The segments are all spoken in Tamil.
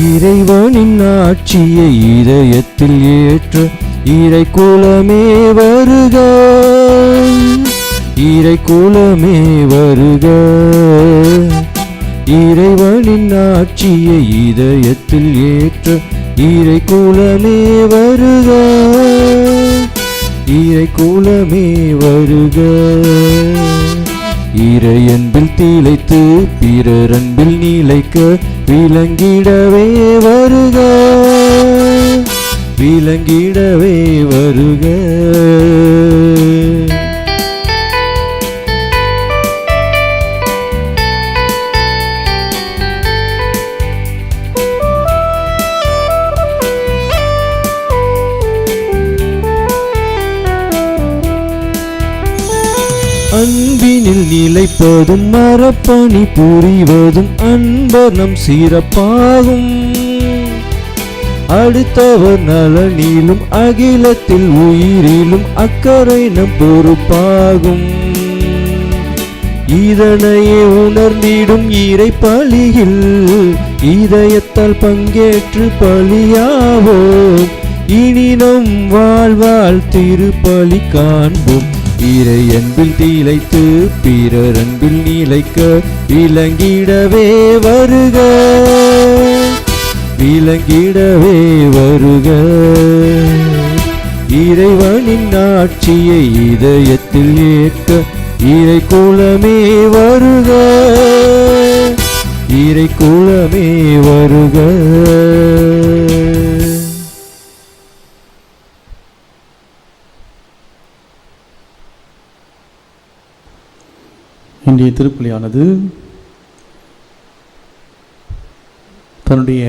இறைவனின் ஆட்சியை இதயத்தில் ஏற்ற இறை குலமே வருக, இறை குலமே வருக. இறைவனின் ஆட்சியை இதயத்தில் ஏற்ற இறை குலமே வருக, இறை குலமே வருக. இறையன்பில் திளைத்து பிறரன்பில் நிலைக்க விளங்கிடவே வருக, விளங்கிடவே வருக. அன்பினில் நிலைப்பதும் மரப்பணி புரிவதும் அன்பர் நம் சிறப்பாகும். அடுத்தவர் நலனிலும் அகிலத்தில் உயிரிலும் அக்கறை நம் பொறுப்பாகும். இதனையே உணர்ந்திடும் இறை பலியில் இதயத்தால் பங்கேற்று பலியாவோம். இனி நம் வாழ்வால் திருப்பலி காண்போம். இறையன்பில் திளைத்து பிறரன்பில் நிலைக்க விளங்கிடவே வருக, விளங்கிடவே வருக. இறைவனின் ஆட்சியை இதயத்தில் ஏற்க இறை குலமே வருக, இறை குலமே வருக. இன்றைய திருப்பலியானது தன்னுடைய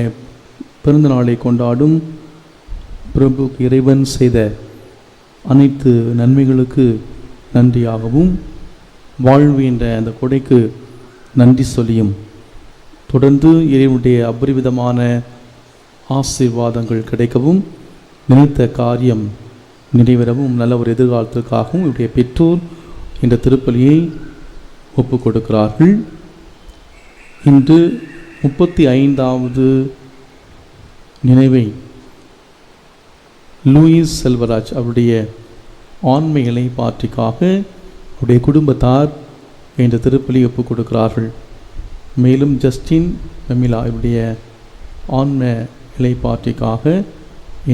பிறந்த நாளை கொண்டாடும் பிரபுக்கு இறைவன் செய்த அனைத்து நன்மைகளுக்கு நன்றியாகவும், வாழ்வு என்ற அந்த கொடைக்கு நன்றி சொல்லியும், தொடர்ந்து இறைவனுடைய அபரிவிதமான ஆசீர்வாதங்கள் கிடைக்கவும், நினைத்த காரியம் நிறைவேறவும், நல்ல ஒரு எதிர்காலத்திற்காகவும் இவருடைய பெற்றோர் இந்த திருப்பலியை ஒப்புக் கொடுக்கிறார்கள். இன்று 35வது நினைவை லூயிஸ் செல்வராஜ் அவருடைய ஆன்ம இலைப்பாற்றிக்காக அவருடைய குடும்பத்தார் இந்த திருப்பலி ஒப்புக் கொடுக்கிறார்கள். மேலும் ஜஸ்டின் மெமிலா அவருடைய ஆன்ம இலைப்பாற்றிக்காக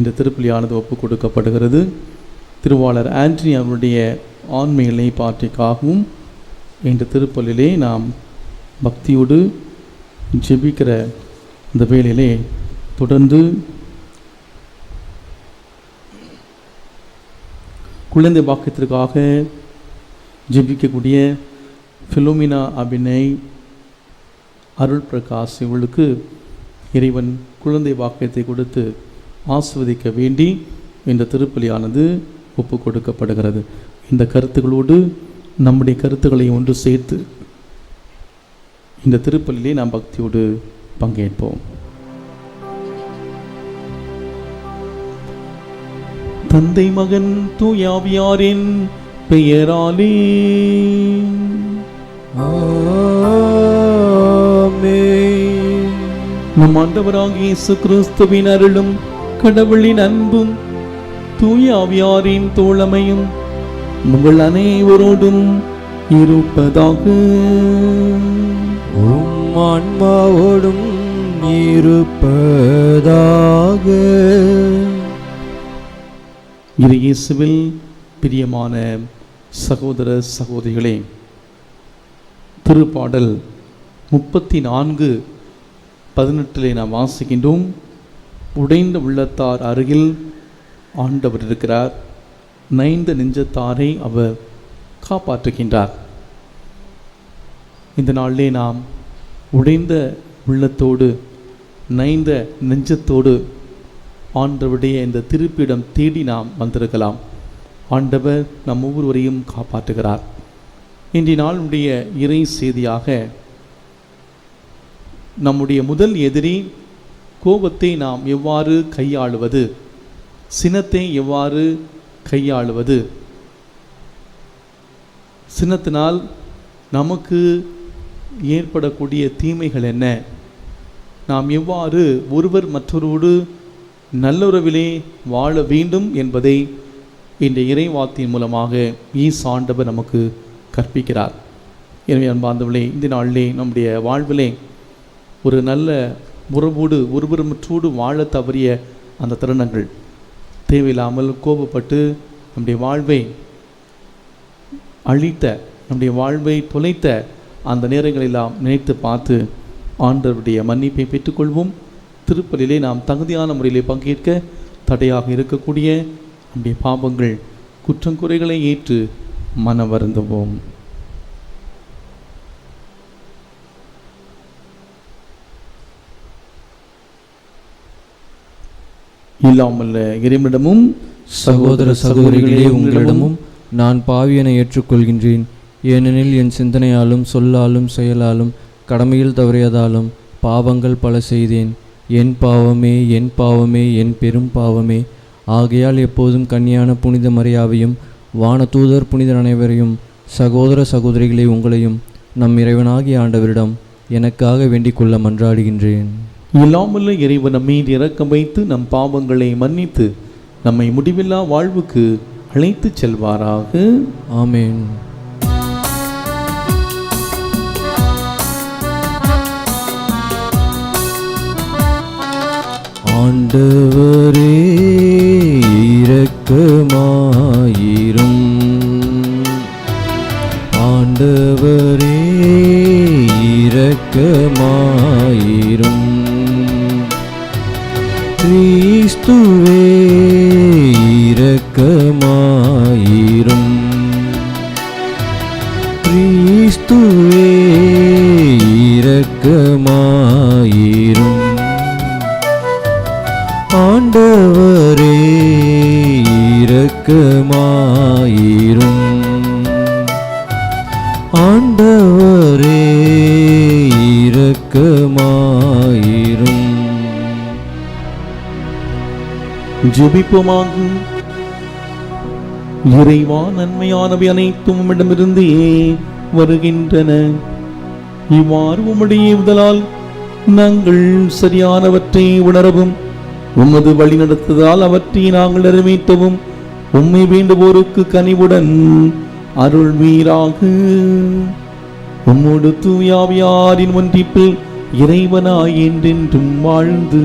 இந்த திருப்பலியானது ஒப்புக் கொடுக்கப்படுகிறது. திருவாளர் ஆண்டனி அவருடைய ஆன்ம இலைப்பாற்றிக்காகவும் இந்த திருப்பலிலே நாம் பக்தியோடு ஜெபிக்கிற இந்த வேளையிலே தொடர்ந்து குழந்தை பாக்கியத்திற்காக ஜெபிக்கக்கூடிய ஃபிலோமினா அபிநய், அருள் பிரகாஷ் இவர்களுக்கு இறைவன் குழந்தை பாக்கியத்தை கொடுத்து ஆசிர்வதிக்க வேண்டி இந்த திருப்பலியானது ஒப்பு கொடுக்கப்படுகிறது. இந்த கருத்துக்களோடு நம்முடைய கருத்துக்களை ஒன்று சேர்த்து இந்த திருப்பலிலே நாம் பக்தியோடு பங்கேற்போம். தந்தை மகன் தூயாவியாரின் பெயராலே ஆமென். நம் ஆண்டவராகிய இயேசு கிறிஸ்துவின் அருளும் கடவுளின் அன்பும் தூயாவியாரின் தோழமையும் உங்கள் அனைவரோடும் இருப்பதாக. உம் ஆன்மாவோடும் இருப்பதாக. இயேசுவில் பிரியமான சகோதர சகோதரிகளே, திருப்பாடல் 34:18 நாம் வாசிக்கின்றோம். உடைந்த உள்ளத்தார் அருகில் ஆண்டவர் இருக்கிறார், நைந்த நெஞ்சத்தாரை அவர் காப்பாற்றுகின்றார். இந்த நாளிலே நாம் உடைந்த உள்ளத்தோடு நைந்த நெஞ்சத்தோடு ஆண்டவருடைய இந்த திருப்பிடம் தேடி நாம் வந்திருக்கலாம். ஆண்டவர் நம் ஒவ்வொருவரையும் காப்பாற்றுகிறார். இன்றைய நாளுடைய இறை செய்தியாக நம்முடைய முதல் எதிரி கோபத்தை நாம் எவ்வாறு கையாளுவது, சினத்தை எவ்வாறு கையாளுவது, சினத்தினால் நமக்கு ஏற்படக்கூடிய தீமைகள் என்ன நாம் எவ்வாறு ஒருவர் மற்றொருவோடு நல்லுறவிலே வாழ வேண்டும் என்பதை இந்த இறைவார்த்தையின் மூலமாக ஆண்டவர் நமக்கு கற்பிக்கிறார். எனவே அன்பார்ந்தவர்களே, இந்த நாளிலே நம்முடைய வாழ்விலே ஒரு நல்ல உறவோடு ஒருவர் மற்றோடு வாழ தவறிய அந்த தருணங்கள், தேவையில்லாமல் கோபப்பட்டு நம்முடைய வாழ்வை அழித்த, நம்முடைய வாழ்வை தொலைத்த அந்த நேரங்களெல்லாம் நினைத்து பார்த்து ஆண்டவருடைய மன்னிப்பை பெற்றுக்கொள்வோம். திருப்பலிலே நாம் தகுதியான முறையிலே பங்கேற்க தடையாக இருக்கக்கூடிய நம்முடைய பாவங்கள் குற்றங்குறைகளை ஏற்று மன வருந்துவோம். இல்லாமல் இறைவனிடமும் சகோதர சகோதரிகளே, உங்களிடமும் நான் பாவியனை ஏற்றுக்கொள்கின்றேன். ஏனெனில் என் சிந்தனையாலும் சொல்லாலும் செயலாலும் கடமையில் தவறியதாலும் பாவங்கள் பல செய்தேன். என் பாவமே, என் பாவமே, என் பெரும் பாவமே. ஆகையால் எப்போதும் கன்னியான புனித மரியாவையும் வானதூதர் புனிதர் அனைவரையும், சகோதர சகோதரிகளை உங்களையும் நம் இறைவனாகிய ஆண்டவரிடம் எனக்காக வேண்டிக் கொள்ள மன்றாடுகின்றேன். இல்லாமல் இறைவன் மீது இரக்கம் வைத்து நம் பாவங்களை மன்னித்து நம்மை முடிவில்லா வாழ்வுக்கு அழைத்து செல்வாராக. ஆமேன். ஆண்டவரே இரக்கமாயிரும். ஆண்டவரே இரக்கமாயிரும். கிறிஸ்துவே இரக்கமாயிரும். கிறிஸ்துவே இரக்கமாயிரும். ஆண்டவரே இரக்கமாயிரும். ஆண்டவரே இரக்கமாயிரும். ஜெபிப்போமாக. இறைவா, நன்மையானவை அனைத்தும் உம்மிடமிருந்தே வருகின்றன. இவ்வாறு உம்முடைய உதலால் நாங்கள் சரியானவற்றை உணரவும் உமது வழி நடத்ததால் அவற்றை நாங்கள் நிறைவேற்றவும் உம்மை வேண்டுவோருக்கு கனிவுடன் அருள்வீராக. உம்மோடு தூயாவியாரின் ஒன்றிப்பில் இறைவனாய் என்றென்றும் வாழ்ந்து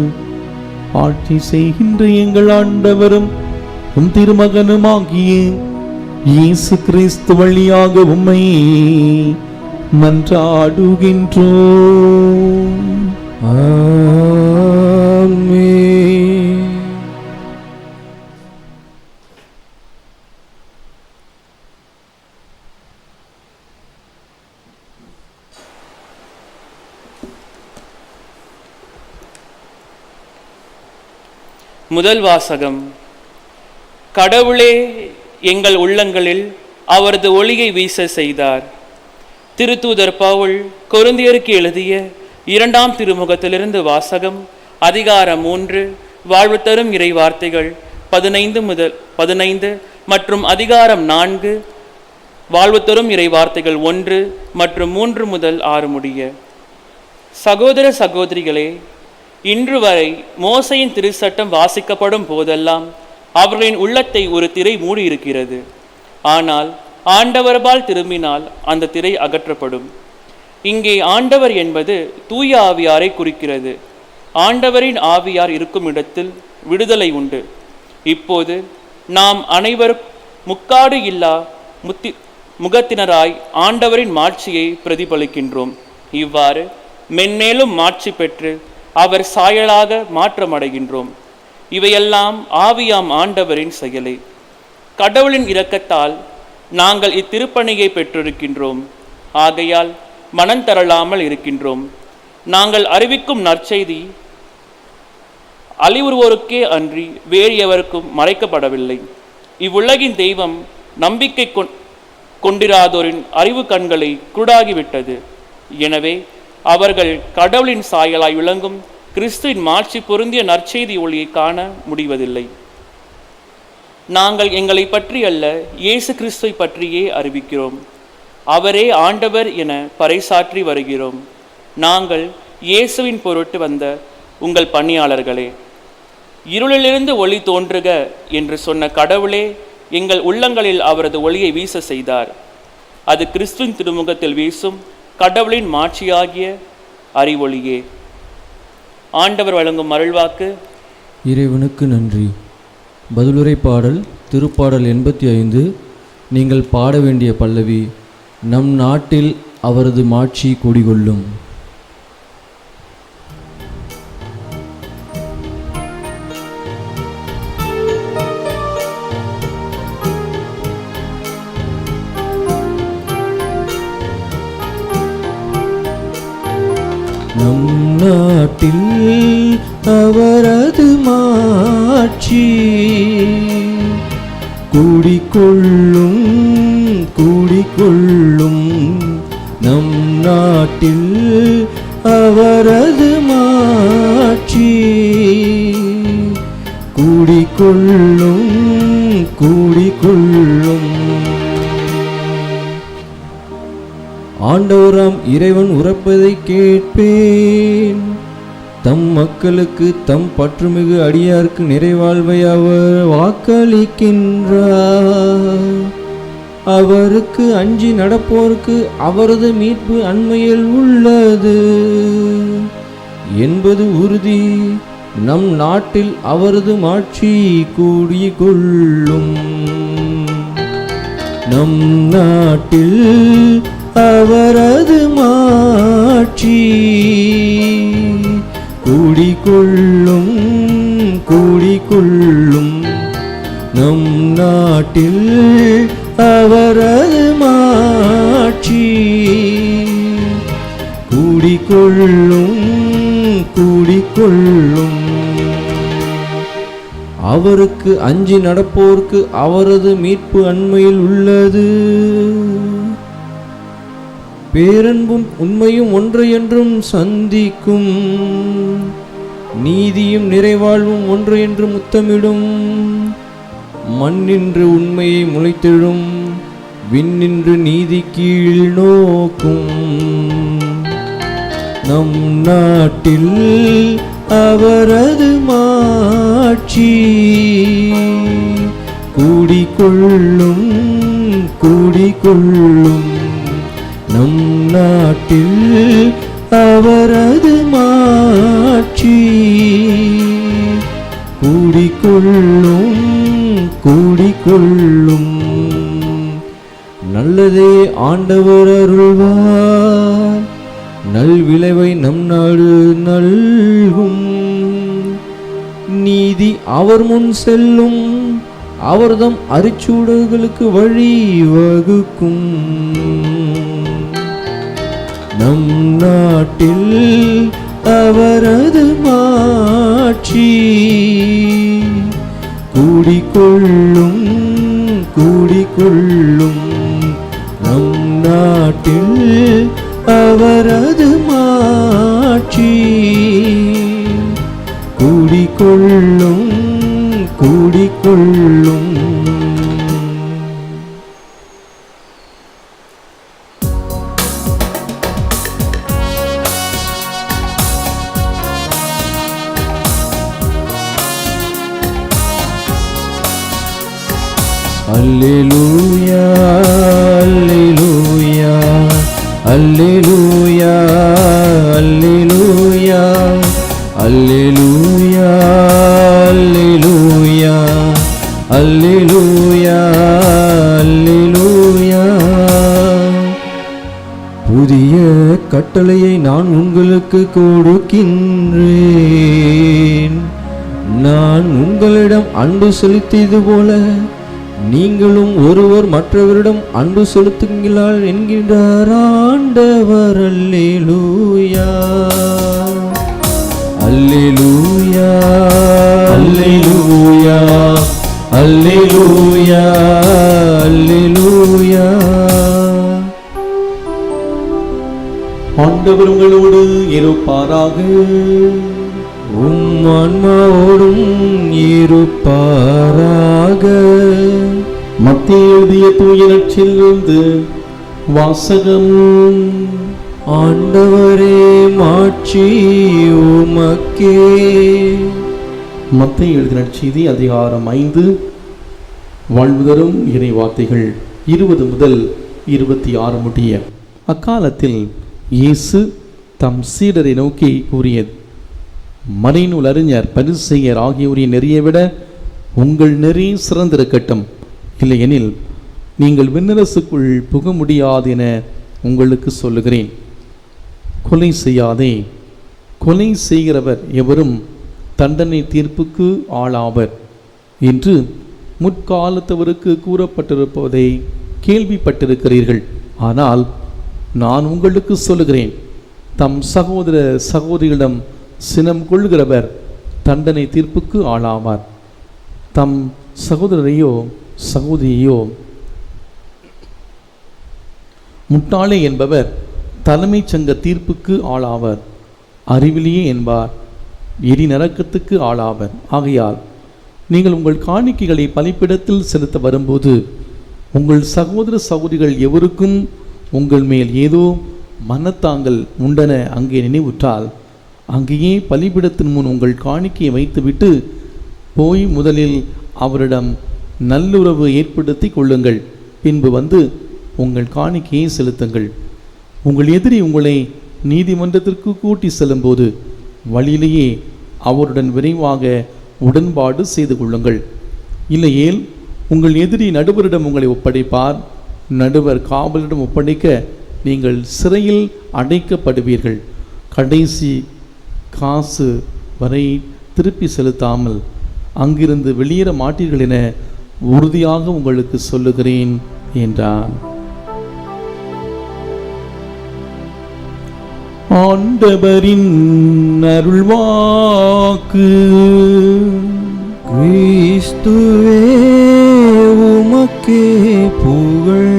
ஆட்சி செய்கின்ற எங்கள் ஆண்டவரும் உம் திருமகனுமாகிய இயேசு கிறிஸ்து வழியாக உம்மை மன்றாடுகின்றோம். ஆமென். முதல் வாசகம். கடவுளே எங்கள் உள்ளங்களில் அவரது ஒளியை வீச செய்தார். திருத்தூதர் பவுல் கொரிந்தியருக்கு எழுதிய 2ஆம் திருமுகத்திலிருந்து வாசகம். அதிகாரம் 3, வாழ்வு தரும் இறை வார்த்தைகள் 15 மற்றும் அதிகாரம் 4, வாழ்வு தரும் இறை வார்த்தைகள் 1 மற்றும் 3 முதல் 6 முடிய. சகோதர சகோதரிகளே, இன்று வரை மோசையின் திருச்சட்டம் வாசிக்கப்படும் போதெல்லாம் அவர்களின் உள்ளத்தை ஒரு திரை மூடி இருக்கிறது. ஆனால் ஆண்டவர்பால் திரும்பினால் அந்த திரை அகற்றப்படும். இங்கே ஆண்டவர் என்பது தூய ஆவியாரை குறிக்கிறது. ஆண்டவரின் ஆவியார் இருக்கும் இடத்தில் விடுதலை உண்டு. இப்போது நாம் அனைவரும் முக்காடு இல்லா முகத்தினராய் ஆண்டவரின் மாட்சியை பிரதிபலிக்கின்றோம். இவ்வாறு மென்மேலும் மாட்சி பெற்று அவர் சாயலாக மாற்றமடைகின்றோம். இவையெல்லாம் ஆவியாம் ஆண்டவரின் செயலே. கடவுளின் இரக்கத்தால் நாங்கள் இத்திருப்பணியை பெற்றிருக்கின்றோம். ஆகையால் மனம் தரலாமல் இருக்கின்றோம். நாங்கள் அறிவிக்கும் நற்செய்தி அழிவுறுவோருக்கே அன்றி வேறு எவருக்கும் மறைக்கப்படவில்லை. இவ்வுலகின் தெய்வம் நம்பிக்கை கொண்டிராதோரின் அறிவு கண்களை குருடாகிவிட்டது. எனவே அவர்கள் கடவுளின் சாயலாய் விளங்கும் கிறிஸ்துவின் மாட்சி பொருந்திய நற்செய்தி ஒளியை காண முடிவதில்லை. நாங்கள் எங்களை பற்றி அல்ல, இயேசு கிறிஸ்துவை பற்றியே அறிவிக்கிறோம். அவரே ஆண்டவர் என பறைசாற்றி வருகிறோம். நாங்கள் இயேசுவின் பொருட்டு வந்த உங்கள் பணியாளர்களே, இருளிலிருந்து ஒளி தோன்றுக என்று சொன்ன கடவுளே எங்கள் உள்ளங்களில் அவரது ஒளியை வீச செய்தார். அது கிறிஸ்துவின் திருமுகத்தில் வீசும் கடவுளின் மாட்சியாகிய அறிவொளியே. ஆண்டவர் வழங்கும் அருள்வாக்கு. இறைவனுக்கு நன்றி. பதிலுரை பாடல் திருப்பாடல் 85. நீங்கள் பாட வேண்டிய பல்லவி, நம் நாட்டில் அவரது மாட்சி குடிகொள்ளும். நம் நாட்டில் அவரது மாட்சி குடிகொள்ளும் குடிகொள்ளும். நம் நாட்டில் அவரது மாட்சி குடிகொள்ளும் குடிகொள்ளும். ஆண்டவராம் இறைவன் உரைப்பதை கேட்பேன். தம் மக்களுக்கு தம் பற்றுமிகு அடியார்க்கு நிறைவாழ்வை அவர் வாக்களிக்கின்றார். அவருக்கு அஞ்சி நடப்போருக்கு அவரது மீட்பு அண்மையில் உள்ளது என்பது உறுதி. நம் நாட்டில் அவரது மாட்சி குடிகொள்ளும். நம் நாட்டில் அவரது மாட்சி குடிகொள்ளும் குடிகொள்ளும். நம் நாட்டில் அவரது மாட்சி குடிகொள்ளும் குடிகொள்ளும். அவருக்கு அஞ்சி நடப்போருக்கு அவரது மீட்பு அண்மையில் உள்ளது. பேரன்பும் உண்மையும் ஒன்றையென்றும் சந்திக்கும். நீதியும் நிறைவாழ்வும் ஒன்றையென்று முத்தமிடும். மண்ணின்று உண்மையை முளைத்தெழும், விண்ணின்று நீதி கீழ் நோக்கும். நம் நாட்டில் அவரது மாட்சி குடிகொள்ளும் குடிகொள்ளும். நம் நாட்டில் அவரது மாட்சி குடிகொள்ளும் குடிகொள்ளும். நல்லதே ஆண்டவர் அருள்வார், நல் விளைவை நம் நாடு நல்கும். நீதி அவர் முன் செல்லும், அவர்தம் அரிச்சூடர்களுக்கு வழி வகுக்கும். நம் நாட்டில் அவரது மாட்சி குடிகொள்ளும் குடிகொள்ளும். நம் நாட்டில் அவரது மாட்சி குடிகொள்ளும் குடிகொள்ளும். அல்லேலூயா அல்லேலூயா அல்லேலூயா அல்லேலூயா அல்லேலூயா அல்லேலூயா அல்லேலூயா அல்லேலூயா. புதிய கட்டளையை நான் உங்களுக்கு கொடுக்கின்றேன். நான் உங்களிடம் அன்பு செலுத்தியது போல நீங்களும் ஒருவர் மற்றவரிடம் அன்பு செலுத்துங்கள் என்கின்றார் ஆண்டவர். அல்லேலூயா அல்லேலூயா அல்லேலூயா அல்லேலூயா அல்லேலூயா. ஆண்டவர் உங்களோடு இருப்பாராக. உம் ஆன்மாவோடும் இருப்பாராக. மத்தேயு எழுதிய தூய நற்செய்தியிலிருந்து வாசகம். ஆண்டவரே மாட்சி மாட்சி உமக்கே. மத்தேயு எழுதின நற்செய்தி அதிகாரம் 5 வாழ்வு தரும் இறை வார்த்தைகள் 20 முதல் 26 முடிய. அக்காலத்தில் இயேசு தம் சீடரை நோக்கி கூறியது: மறைநூல் அறிஞர் பரிசேயர் ஆகியோரின் நெறியை விட உங்கள் நெறி சிறந்திருக்கட்டும், இல்லையெனில் நீங்கள் விண்ணரசுக்குள் புக முடியாது என உங்களுக்கு சொல்லுகிறேன். கொலை செய்யாதே. கொலை செய்கிறவர் எவரும் தண்டனை தீர்ப்புக்கு ஆளாவர் என்று முற்காலத்தவருக்கு கூறப்பட்டிருப்பதை கேள்விப்பட்டிருக்கிறீர்கள். ஆனால் நான் உங்களுக்கு சொல்லுகிறேன், தம் சகோதர சகோதரிகளிடம் சினம் கொள்கிறவர் தண்டனை தீர்ப்புக்கு ஆளாவார். தம் சகோதரரையோ சகோதரியோ முட்டாளே என்பவர் தலைமைச் சங்க தீர்ப்புக்கு ஆளாவர். அறிவிலியே என்பார் எரி நரக்கத்துக்கு ஆளாவர். ஆகையால் நீங்கள் உங்கள் காணிக்கைகளை பலிப்பிடத்தில் செலுத்த வரும்போது உங்கள் சகோதர சகோதரிகள் எவருக்கும் உங்கள் மேல் ஏதோ மனத்தாங்கள் உண்டன அங்கே நினைவுற்றால், அங்கேயே பலிபிடத்தின் முன் உங்கள் காணிக்கையை வைத்துவிட்டு போய் முதலில் அவரிடம் நல்லுறவு ஏற்படுத்தி கொள்ளுங்கள். பின்பு வந்து உங்கள் காணிக்கையை செலுத்துங்கள். உங்கள் எதிரி உங்களை நீதிமன்றத்திற்கு கூட்டி செல்லும்போது வழியிலேயே அவருடன் விரைவாக உடன்பாடு செய்து கொள்ளுங்கள். இல்லையேல் உங்கள் எதிரி நடுவரிடம் உங்களை ஒப்படைப்பார். நடுவர் காவலரிடம் ஒப்படைக்க நீங்கள் சிறையில் அடைக்கப்படுவீர்கள். கடைசி காசு வரை திருப்பி செலுத்தாமல் அங்கிருந்து வெளியேற மாட்டீர்கள் என உறுதியாக உங்களுக்கு சொல்லுகிறேன் என்றார். ஆண்டவரின் அருள்வாக்கு. கிறிஸ்துவே உமக்கே புகழ்.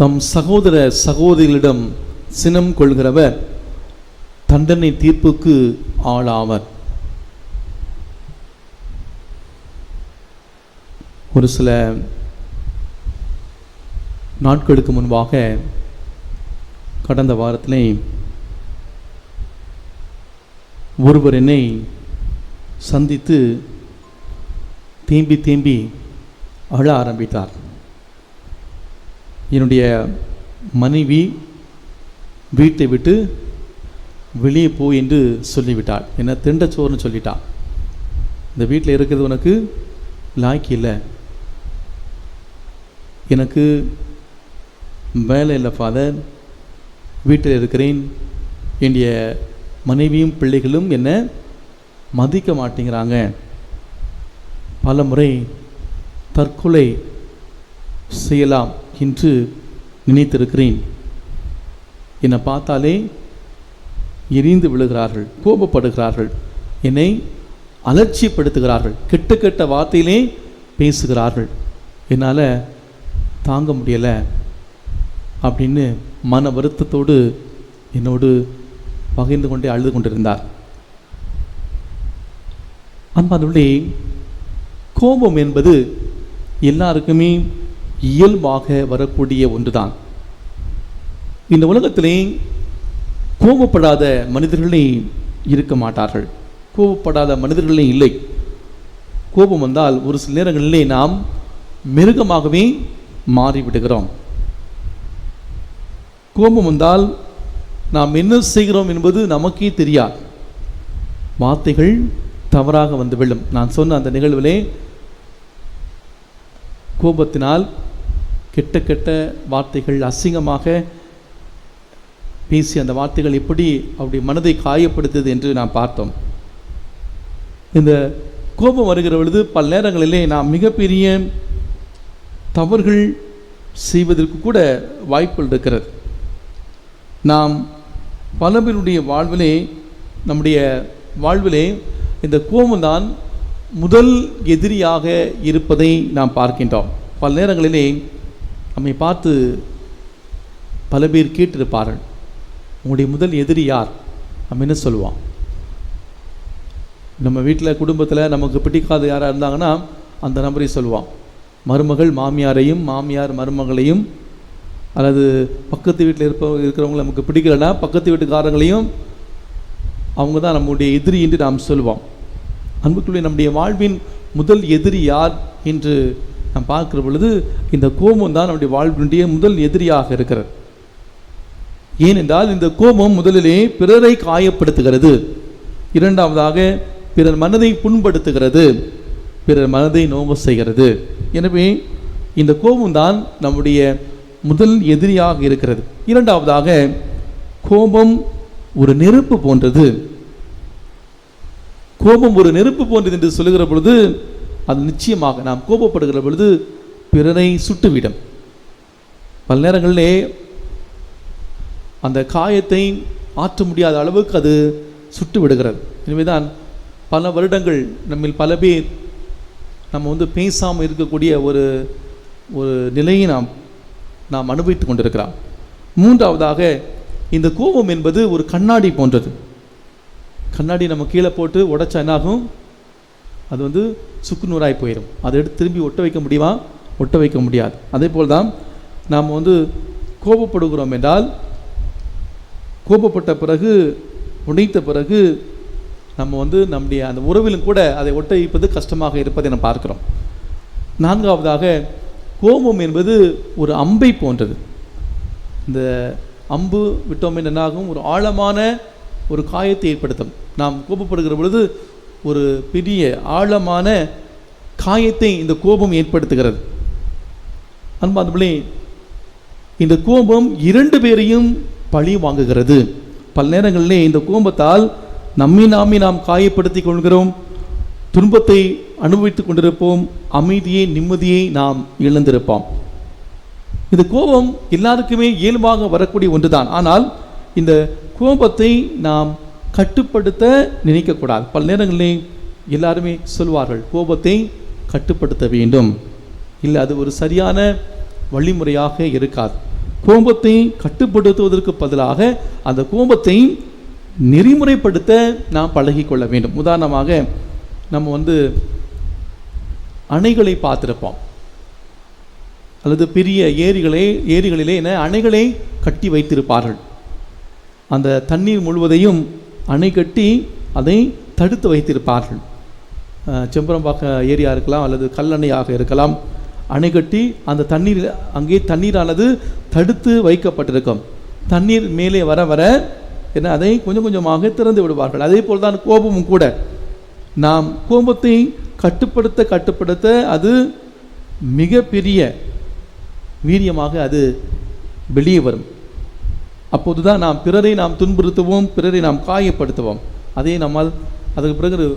தம் சகோதர சகோதரிகளிடம் சினம் கொள்கிறவர் தண்டனை தீர்ப்புக்கு ஆளாவர். ஒரு சில நாட்களுக்கு முன்பாக கடந்த வாரத்திலே ஒருவர் என்னை சந்தித்து தேம்பி தேம்பி அழ ஆரம்பித்தார். என்னுடைய மனைவி வீட்டை விட்டு வெளியே போ என்று சொல்லிவிட்டாள். என்ன திண்டச்சோறுன்னு சொல்லிட்டாள். இந்த வீட்டில் இருக்கிறது உனக்கு லாய்க்கு இல்லை, எனக்கு வேலை இல்லை ஃபாதர், வீட்டில் இருக்கிறேன், என்னுடைய மனைவியும் பிள்ளைகளும் என்னை மதிக்க மாட்டேங்கிறாங்க, பல முறை தற்கொலை செய்யலாம் என்று நினைத்திருக்கிறேன், என்னை பார்த்தாலே எரிந்து விழுகிறார்கள், கோபப்படுகிறார்கள், என்னை அலட்சியப்படுத்துகிறார்கள், கெட்ட கெட்ட வார்த்தையிலே பேசுகிறார்கள், என்னால் தாங்க முடியலை அப்படின்னு மன வருத்தத்தோடு என்னோடு பகிர்ந்து கொண்டே அழுது கொண்டிருந்தார். அன்பானவர்களே, கோபம் என்பது எல்லாருக்குமே இயல்பாக வரக்கூடிய ஒன்றுதான். இந்த உலகத்திலே கோபப்படாத மனிதர்களே இருக்க மாட்டார்கள், கோபப்படாத மனிதர்களே இல்லை. கோபம் வந்தால் ஒரு சில நேரங்களிலே நாம் மிருகமாகவே மாறிவிடுகிறோம். கோபம் வந்தால் நாம் என்ன செய்கிறோம் என்பது நமக்கே தெரியாது. வார்த்தைகள் தவறாக வந்து விழும். நான் சொன்ன அந்த நிகழ்விலே கோபத்தினால் கெட்ட கெட்ட வார்த்தைகள், அசிங்கமாக பேசி அந்த வார்த்தைகள் எப்படி அப்படி மனதை காயப்படுத்துது என்று நாம் பார்த்தோம். இந்த கோபம் வருகிற பொழுது பல நேரங்களிலே நாம் மிகப்பெரிய தவறுகள் செய்வதற்கு கூட வாய்ப்புகள் இருக்கிறது. நாம் பல பேருடைய வாழ்விலே, நம்முடைய வாழ்விலே இந்த கோபம்தான் முதல் எதிரியாக இருப்பதை நாம் பார்க்கின்றோம். பல நேரங்களிலே நம்மை பார்த்து பல பேர் கேட்டிருப்பார்கள், உங்களுடைய முதல் எதிரி யார்? நம்ம என்ன சொல்லுவோம்? நம்ம வீட்டில் குடும்பத்தில் நமக்கு பிடிக்காத யாராக இருந்தாங்கன்னா அந்த நபரை சொல்லுவான். மருமகள் மாமியாரையும், மாமியார் மருமகளையும் அல்லது பக்கத்து வீட்டில் இருக்கிறவங்க நமக்கு பிடிக்கலைன்னா பக்கத்து வீட்டுக்காரங்களையும் அவங்க தான் நம்முடைய எதிரி என்று நாம் சொல்வோம். அன்புக்குள்ளே நம்முடைய வாழ்வின் முதல் எதிரி யார் என்று நாம் பார்க்கிற பொழுது இந்த கோபம் தான் நம்முடைய வாழ்வினுடைய முதல் எதிரியாக இருக்கிறது. ஏனென்றால் இந்த கோபம் முதலிலே பிறரை காயப்படுத்துகிறது, இரண்டாவதாக பிறர் மனதை புண்படுத்துகிறது, பிறர் மனதை நோக செய்கிறது. எனவே இந்த கோபம் தான் நம்முடைய முதல் எதிரியாக இருக்கிறது. இரண்டாவதாக கோபம் ஒரு நெருப்பு போன்றது. கோபம் ஒரு நெருப்பு போன்றது என்று சொல்லுகிற பொழுது அது நிச்சயமாக நாம் கோபப்படுகிற பொழுது பிறரை சுட்டுவிடும். பல நேரங்களிலே அந்த காயத்தை ஆற்ற முடியாத அளவுக்கு அது சுட்டு விடுகிறது. எனவேதான் பல வருடங்கள் நம்மில் பல பேர் நம்ம பேசாமல் இருக்கக்கூடிய ஒரு நிலையை நாம் அனுபவித்து கொண்டிருக்கிறோம். மூன்றாவதாக இந்த கோபம் என்பது ஒரு கண்ணாடி போன்றது. கண்ணாடி நம்ம கீழே போட்டு உடைச்சா என்னாகும்? அது சுக்கு நூறாய் போயிடும். அதை எடுத்து திரும்பி ஒட்ட வைக்க முடியுமா? ஒட்ட வைக்க முடியாது. அதே போல் தான் நாம் கோபப்படுகிறோம் என்றால் கோபப்பட்ட பிறகு உடைத்த பிறகு நம்ம நம்முடைய அந்த உறவிலும் கூட அதை ஒட்ட வைப்பது கஷ்டமாக இருப்பதை நாம் பார்க்கிறோம். நான்காவதாக கோபம் என்பது ஒரு அம்பை போன்றது. இந்த அம்பு விட்டோம் என்னாகும்? ஒரு ஆழமான ஒரு காயத்தை ஏற்படுத்தும். நாம் கோபப்படுகிற பொழுது ஒரு பெரிய ஆழமான காயத்தை இந்த கோபம் ஏற்படுத்துகிறது. அன்பானவர்களே, இந்த கோபம் இரண்டு பேரையும் பழி வாங்குகிறது. பல நேரங்களிலே இந்த கோபத்தால் நம்மை நாம் காயப்படுத்தி கொள்கிறோம், துன்பத்தை அனுபவித்துக் கொண்டிருப்போம், அமைதியை நிம்மதியை நாம் இழந்திருப்போம். இந்த கோபம் எல்லாருக்குமே இயல்பாக வரக்கூடிய ஒன்றுதான். ஆனால் இந்த கோபத்தை நாம் கட்டுப்படுத்த நினைக்கக்கூடாது. பல நேரங்களிலே எல்லாருமே சொல்வார்கள், கோபத்தை கட்டுப்படுத்த வேண்டும். இல்லை, அது ஒரு சரியான வழிமுறையாக இருக்காது. கோபத்தை கட்டுப்படுத்துவதற்கு பதிலாக அந்த கோபத்தை நெறிமுறைப்படுத்த நாம் பழகிக்கொள்ள வேண்டும். உதாரணமாக நம்ம அணைகளை பார்த்திருப்போம், அல்லது பெரிய ஏரிகளிலே அணைகளை கட்டி வைத்திருப்பார்கள். அந்த தண்ணீர் முழுவதையும் அணை கட்டி அதை தடுத்து வைத்திருப்பார்கள். செம்பரம்பாக்கம் ஏரியா இருக்கலாம், அல்லது கல்லணையாக இருக்கலாம். அணை கட்டி அந்த தண்ணீர் அங்கே தண்ணீரானது தடுத்து வைக்கப்பட்டிருக்கும். தண்ணீர் மேலே வர வர அதை கொஞ்சம் கொஞ்சமாக திறந்து விடுவார்கள். அதே போல் தான் கோபமும் கூட. நாம் கோபத்தை கட்டுப்படுத்த அது மிகப்பெரிய வீரியமாக அது வெளியே வரும். அப்போதுதான் நாம் பிறரை துன்புறுத்துவோம், பிறரை நாம் காயப்படுத்துவோம். அதை நம்மால் அதுக்கு பிறகு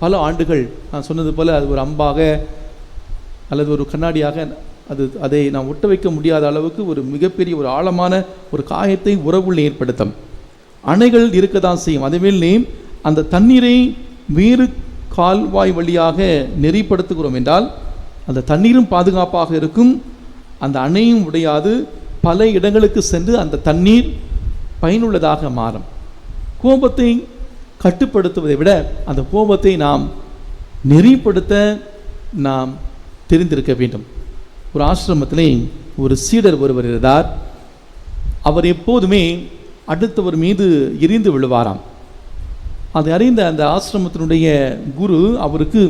பல ஆண்டுகள் நான் சொன்னது போல் அது ஒரு அம்பாக அல்லது ஒரு கண்ணாடியாக அதை நாம் ஒட்ட வைக்க முடியாத அளவுக்கு ஒரு மிகப்பெரிய ஒரு ஆழமான ஒரு காயத்தை உறவுள்ள ஏற்படுத்தும். அணைகள் இருக்க தான் செய்யும். அதேவேளை அந்த தண்ணீரை வேறு கால்வாய் வழியாக நெறிப்படுத்துகிறோம் என்றால் அந்த தண்ணீரும் பாதுகாப்பாக இருக்கும், அந்த அணையும் உடையாது, பல இடங்களுக்கு சென்று அந்த தண்ணீர் பயனுள்ளதாக மாறும். கோபத்தை கட்டுப்படுத்துவதை விட அந்த கோபத்தை நாம் நெறிப்படுத்த நாம் தெரிந்திருக்க வேண்டும். ஒரு ஆசிரமத்திலே ஒரு சீடர் ஒருவர் இருந்தார். அவர் எப்போதுமே அடுத்தவர் மீது எரிந்து விழுவாராம். அதை அறிந்த அந்த ஆசிரமத்தினுடைய குரு அவருக்கு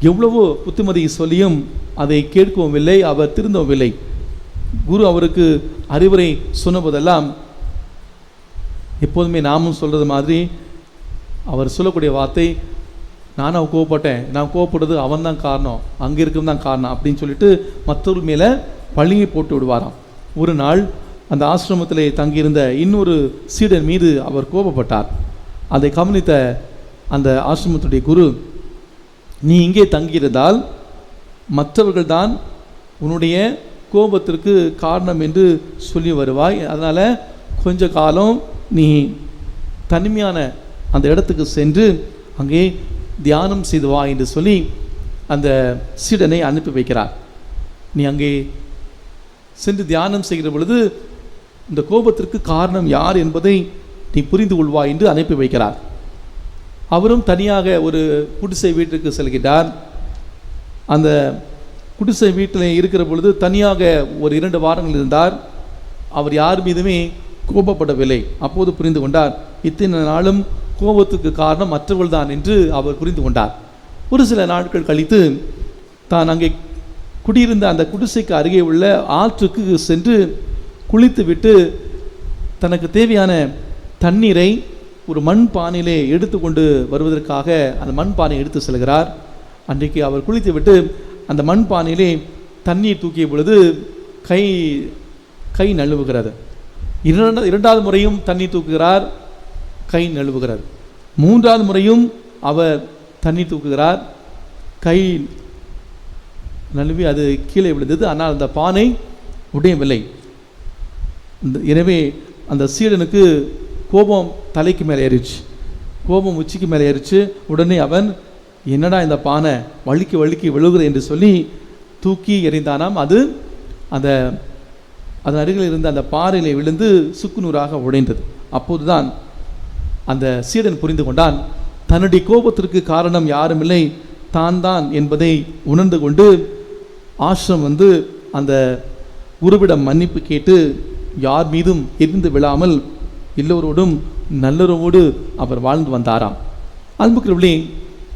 எவ்வளவோ புத்திமதியை சொல்லியும் அதை கேட்கவும் இல்லை, அவர் திருந்தவும் இல்லை. குரு அவருக்கு அறிவுரை சொன்னபோதெல்லாம் எப்போதுமே நாமும் சொல்கிறது மாதிரி அவர் சொல்லக்கூடிய வார்த்தை, நானும் கோவப்பட்டேன், நான் கோவப்படுறது அவன் தான் காரணம், அங்கே இருக்கிறது தான் காரணம் அப்படின்னு சொல்லிட்டு மற்றவர்கள் மேலே பழியை போட்டு விடுவாராம். ஒரு நாள் அந்த ஆசிரமத்திலே தங்கியிருந்த இன்னொரு சீடர் மீது அவர் கோபப்பட்டார். அதை கவனித்த அந்த ஆசிரமத்துடைய குரு, நீ இங்கே தங்கியிருந்தால் மற்றவர்கள் தான் உன்னுடைய கோபத்திற்கு காரணம் என்று சொல்லி வருவாய், அதனால் கொஞ்ச காலம் நீ தனிமையான அந்த இடத்துக்கு சென்று அங்கே தியானம் செய்து வா என்று சொல்லி அந்த சீடனை அனுப்பி வைக்கிறார். நீ அங்கே சென்று தியானம் செய்கிற பொழுது இந்த கோபத்திற்கு காரணம் யார் என்பதை நீ புரிந்து கொள்வாய் என்று அனுப்பி வைக்கிறார். அவரும் தனியாக ஒரு குடிசை வீட்டுக்கு செல்கிறார். அந்த குடிசை வீட்டில் இருக்கிற பொழுது தனியாக ஒரு 2 வாரங்கள் இருந்தார். அவர் யார் மீதுமே கோபப்படவில்லை. அப்போது புரிந்து கொண்டார், இத்தனை நாளும் கோபத்துக்கு காரணம் மற்றவர்கள் தான் என்று அவர் புரிந்து கொண்டார். ஒரு சில நாட்கள் கழித்து தான் அங்கே குடியிருந்த அந்த குடிசைக்கு அருகே உள்ள ஆற்றுக்கு சென்று குளித்துவிட்டு தனக்கு தேவையான தண்ணீரை ஒரு மண் பானையிலே எடுத்து கொண்டு வருவதற்காக அந்த மண் பானை எடுத்து செல்கிறார். அன்றைக்கு அவர் குளித்துவிட்டு அந்த மண் பானையிலே தண்ணீர் தூக்கிய பொழுது கை நழுவுகிறது. இரண்டாவது முறையும் தண்ணீர் தூக்குகிறார், கை நழுவுகிறது. மூன்றாவது முறையும் அவர் தண்ணீர் தூக்குகிறார், கை நழுவி அது கீழே விழுந்தது. ஆனால் அந்த பானை உடையவில்லை. எனவே அந்த சீடனுக்கு கோபம் தலைக்கு மேலே ஏறிச்சு, கோபம் உச்சிக்கு மேலே ஏறிச்சு. உடனே அவன், என்னடா இந்த பானை வழுக்கி வழுக்கி விழுகிறது என்று சொல்லி தூக்கி எறிந்தானாம். அது அதன் அருகில் இருந்த அந்த பாறையிலே விழுந்து சுக்குநூறாக உடைந்தது. அப்போதுதான் அந்த சீடன் புரிந்து கொண்டான், தன்னுடைய கோபத்திற்கு காரணம் யாரும் இல்லை, தான் தான் என்பதை உணர்ந்து கொண்டு ஆசிரம் வந்து அந்த குருவிடம் மன்னிப்பு கேட்டு யார் மீதும் எரிந்து விழாமல் எல்லோரோடும் நல்லுறவோடு அவர் வாழ்ந்து வந்தாராம். அன்புக்குரியவர்களே,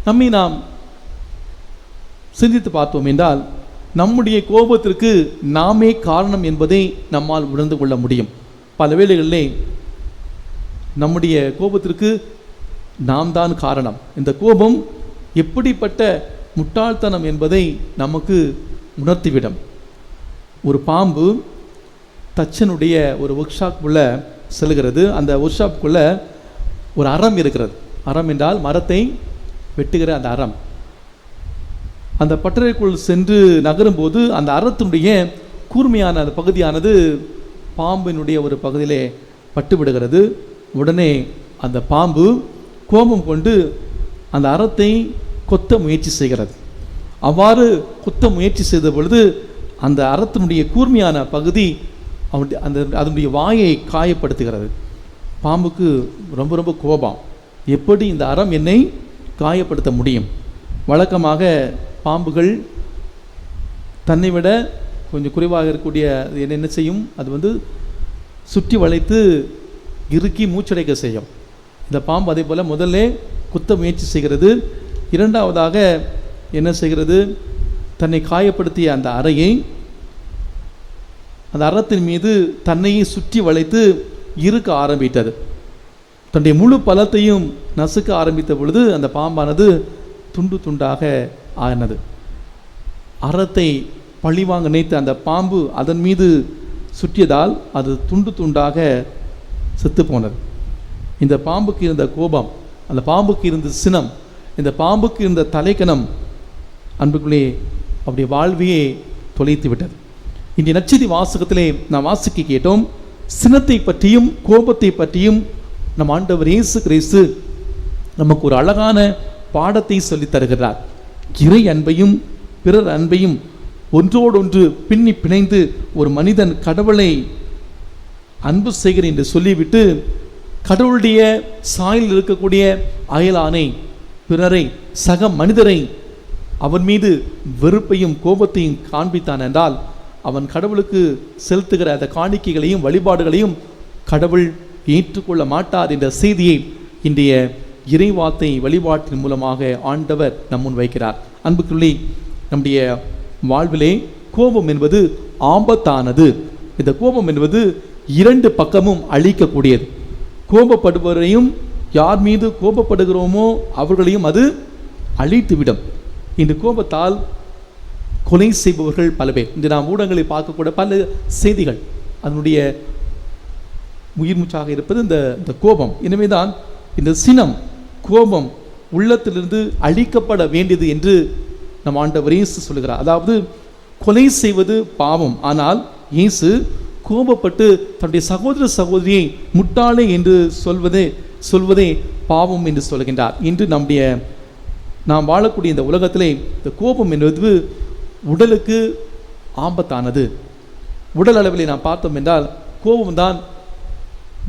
நம்மை நாம் சிந்தித்து பார்த்தோம் என்றால் நம்முடைய கோபத்திற்கு நாமே காரணம் என்பதை நம்மால் உணர்ந்து கொள்ள முடியும். பல வேளைகளிலே நம்முடைய கோபத்திற்கு நாம் தான் காரணம். இந்த கோபம் எப்படிப்பட்ட முட்டாள்தனம் என்பதை நமக்கு உணர்த்திவிடும். ஒரு பாம்பு தச்சனுடைய ஒரு ஒர்க் ஷாப்புக்குள்ளே செல்கிறது. அந்த ஒர்க் ஷாப்புக்குள்ளே ஒரு அறம் இருக்கிறது. அறம் என்றால் மரத்தை வெட்டுகிற அந்த அறம். அந்த பட்டறைக்குள் சென்று நகரும்போது அந்த அறத்தினுடைய கூர்மையான அந்த பகுதியானது பாம்பினுடைய ஒரு பகுதியிலே பட்டுவிடுகிறது. உடனே அந்த பாம்பு கோபம் கொண்டு அந்த அறத்தை கொத்த முயற்சி செய்கிறது. அவ்வாறு கொத்த முயற்சி செய்த பொழுது அந்த அறத்தினுடைய கூர்மையான பகுதி அதனுடைய வாயை காயப்படுத்துகிறது. பாம்புக்கு ரொம்ப ரொம்ப கோபம், எப்படி இந்த அறம் என்னை காயப்படுத்த முடியும்? வழக்கமாக பாம்புகள் தன்னை விட கொஞ்சம் குறைவாக இருக்கக்கூடிய என்ன செய்யும், அது சுற்றி வளைத்து இறுக்கி மூச்சடைக்க செய்யும். இந்த பாம்பு அதே போல் முதல்ல குத்த முயற்சி செய்கிறது. இரண்டாவதாக என்ன செய்கிறது, தன்னை காயப்படுத்திய அந்த அறையை, அந்த அறத்தின் மீது தன்னையே சுற்றி வளைத்து இறுக்க ஆரம்பித்தது. தன்னுடைய முழு பலத்தையும் நசுக்க ஆரம்பித்த பொழுது அந்த பாம்பானது துண்டு துண்டாக ஆனது. அறத்தை பழிவாங்க நினைத்த அந்த பாம்பு அதன் மீது சுற்றியதால் அது துண்டு துண்டாக செத்து போனது. இந்த பாம்புக்கு இருந்த கோபம், அந்த பாம்புக்கு இருந்த சினம், இந்த பாம்புக்கு இருந்த தலைக்கணம் அன்புக்குள்ளே அப்படி வாழ்வையே தொலைத்து விட்டது. இன்றைய நற்செய்தி வாசகத்திலே நாம் வாசிக்க கேட்டோம், சினத்தை பற்றியும் கோபத்தை பற்றியும் நம் ஆண்டவர் இயேசு கிறிஸ்து நமக்கு ஒரு அழகான பாடத்தை சொல்லித் தருகிறார். இறை அன்பையும் பிறர் அன்பையும் ஒன்றோடொன்று பின்னி பிணைந்து ஒரு மனிதன் கடவுளை அன்பு செய்கிறேன் என்று சொல்லிவிட்டு கடவுளுடைய சாயலில் இருக்கக்கூடிய அயலானை, பிறரை, சக மனிதரை அவன் மீது வெறுப்பையும் கோபத்தையும் காண்பித்தான் என்றால் அவன் கடவுளுக்கு செலுத்துகிற அந்த காணிக்கைகளையும் வழிபாடுகளையும் கடவுள் ஏற்றுக்கொள்ள மாட்டார் என்ற செய்தியை இன்றைய இறைவார்த்தை வழிபாட்டின் மூலமாக ஆண்டவர் நம் முன் வைக்கிறார். அன்புக்குள்ளே, நம்முடைய வாழ்விலே கோபம் என்பது ஆபத்தானது. இந்த கோபம் என்பது இரண்டு பக்கமும் அழிக்கக்கூடியது. கோபப்படுபவரையும் யார் மீது கோபப்படுகிறோமோ அவர்களையும் அது அழித்துவிடும். இந்த கோபத்தால் கொலை செய்பவர்கள் பல பேர். இன்று நாம் ஊடகங்களை பார்க்கக்கூட பல செய்திகள் அதனுடைய உயிர் மூச்சாக இருப்பது இந்த கோபம். எனவே தான் இந்த சினம், கோபம் உள்ளத்திலிருந்து அழிக்கப்பட வேண்டியது என்று நம் ஆண்டவர் இயேசு சொல்கிறார். அதாவது கொலை செய்வது பாவம், ஆனால் இயேசு கோபப்பட்டு தன்னுடைய சகோதர சகோதரியை முட்டாளே என்று சொல்வதே பாவம் என்று சொல்கின்றார். இன்று நாம் வாழக்கூடிய இந்த உலகத்திலே இந்த கோபம் என்பது உடலுக்கு ஆபத்தானது. உடல் அளவிலே நாம் பார்த்தோம் என்றால் கோபம்தான்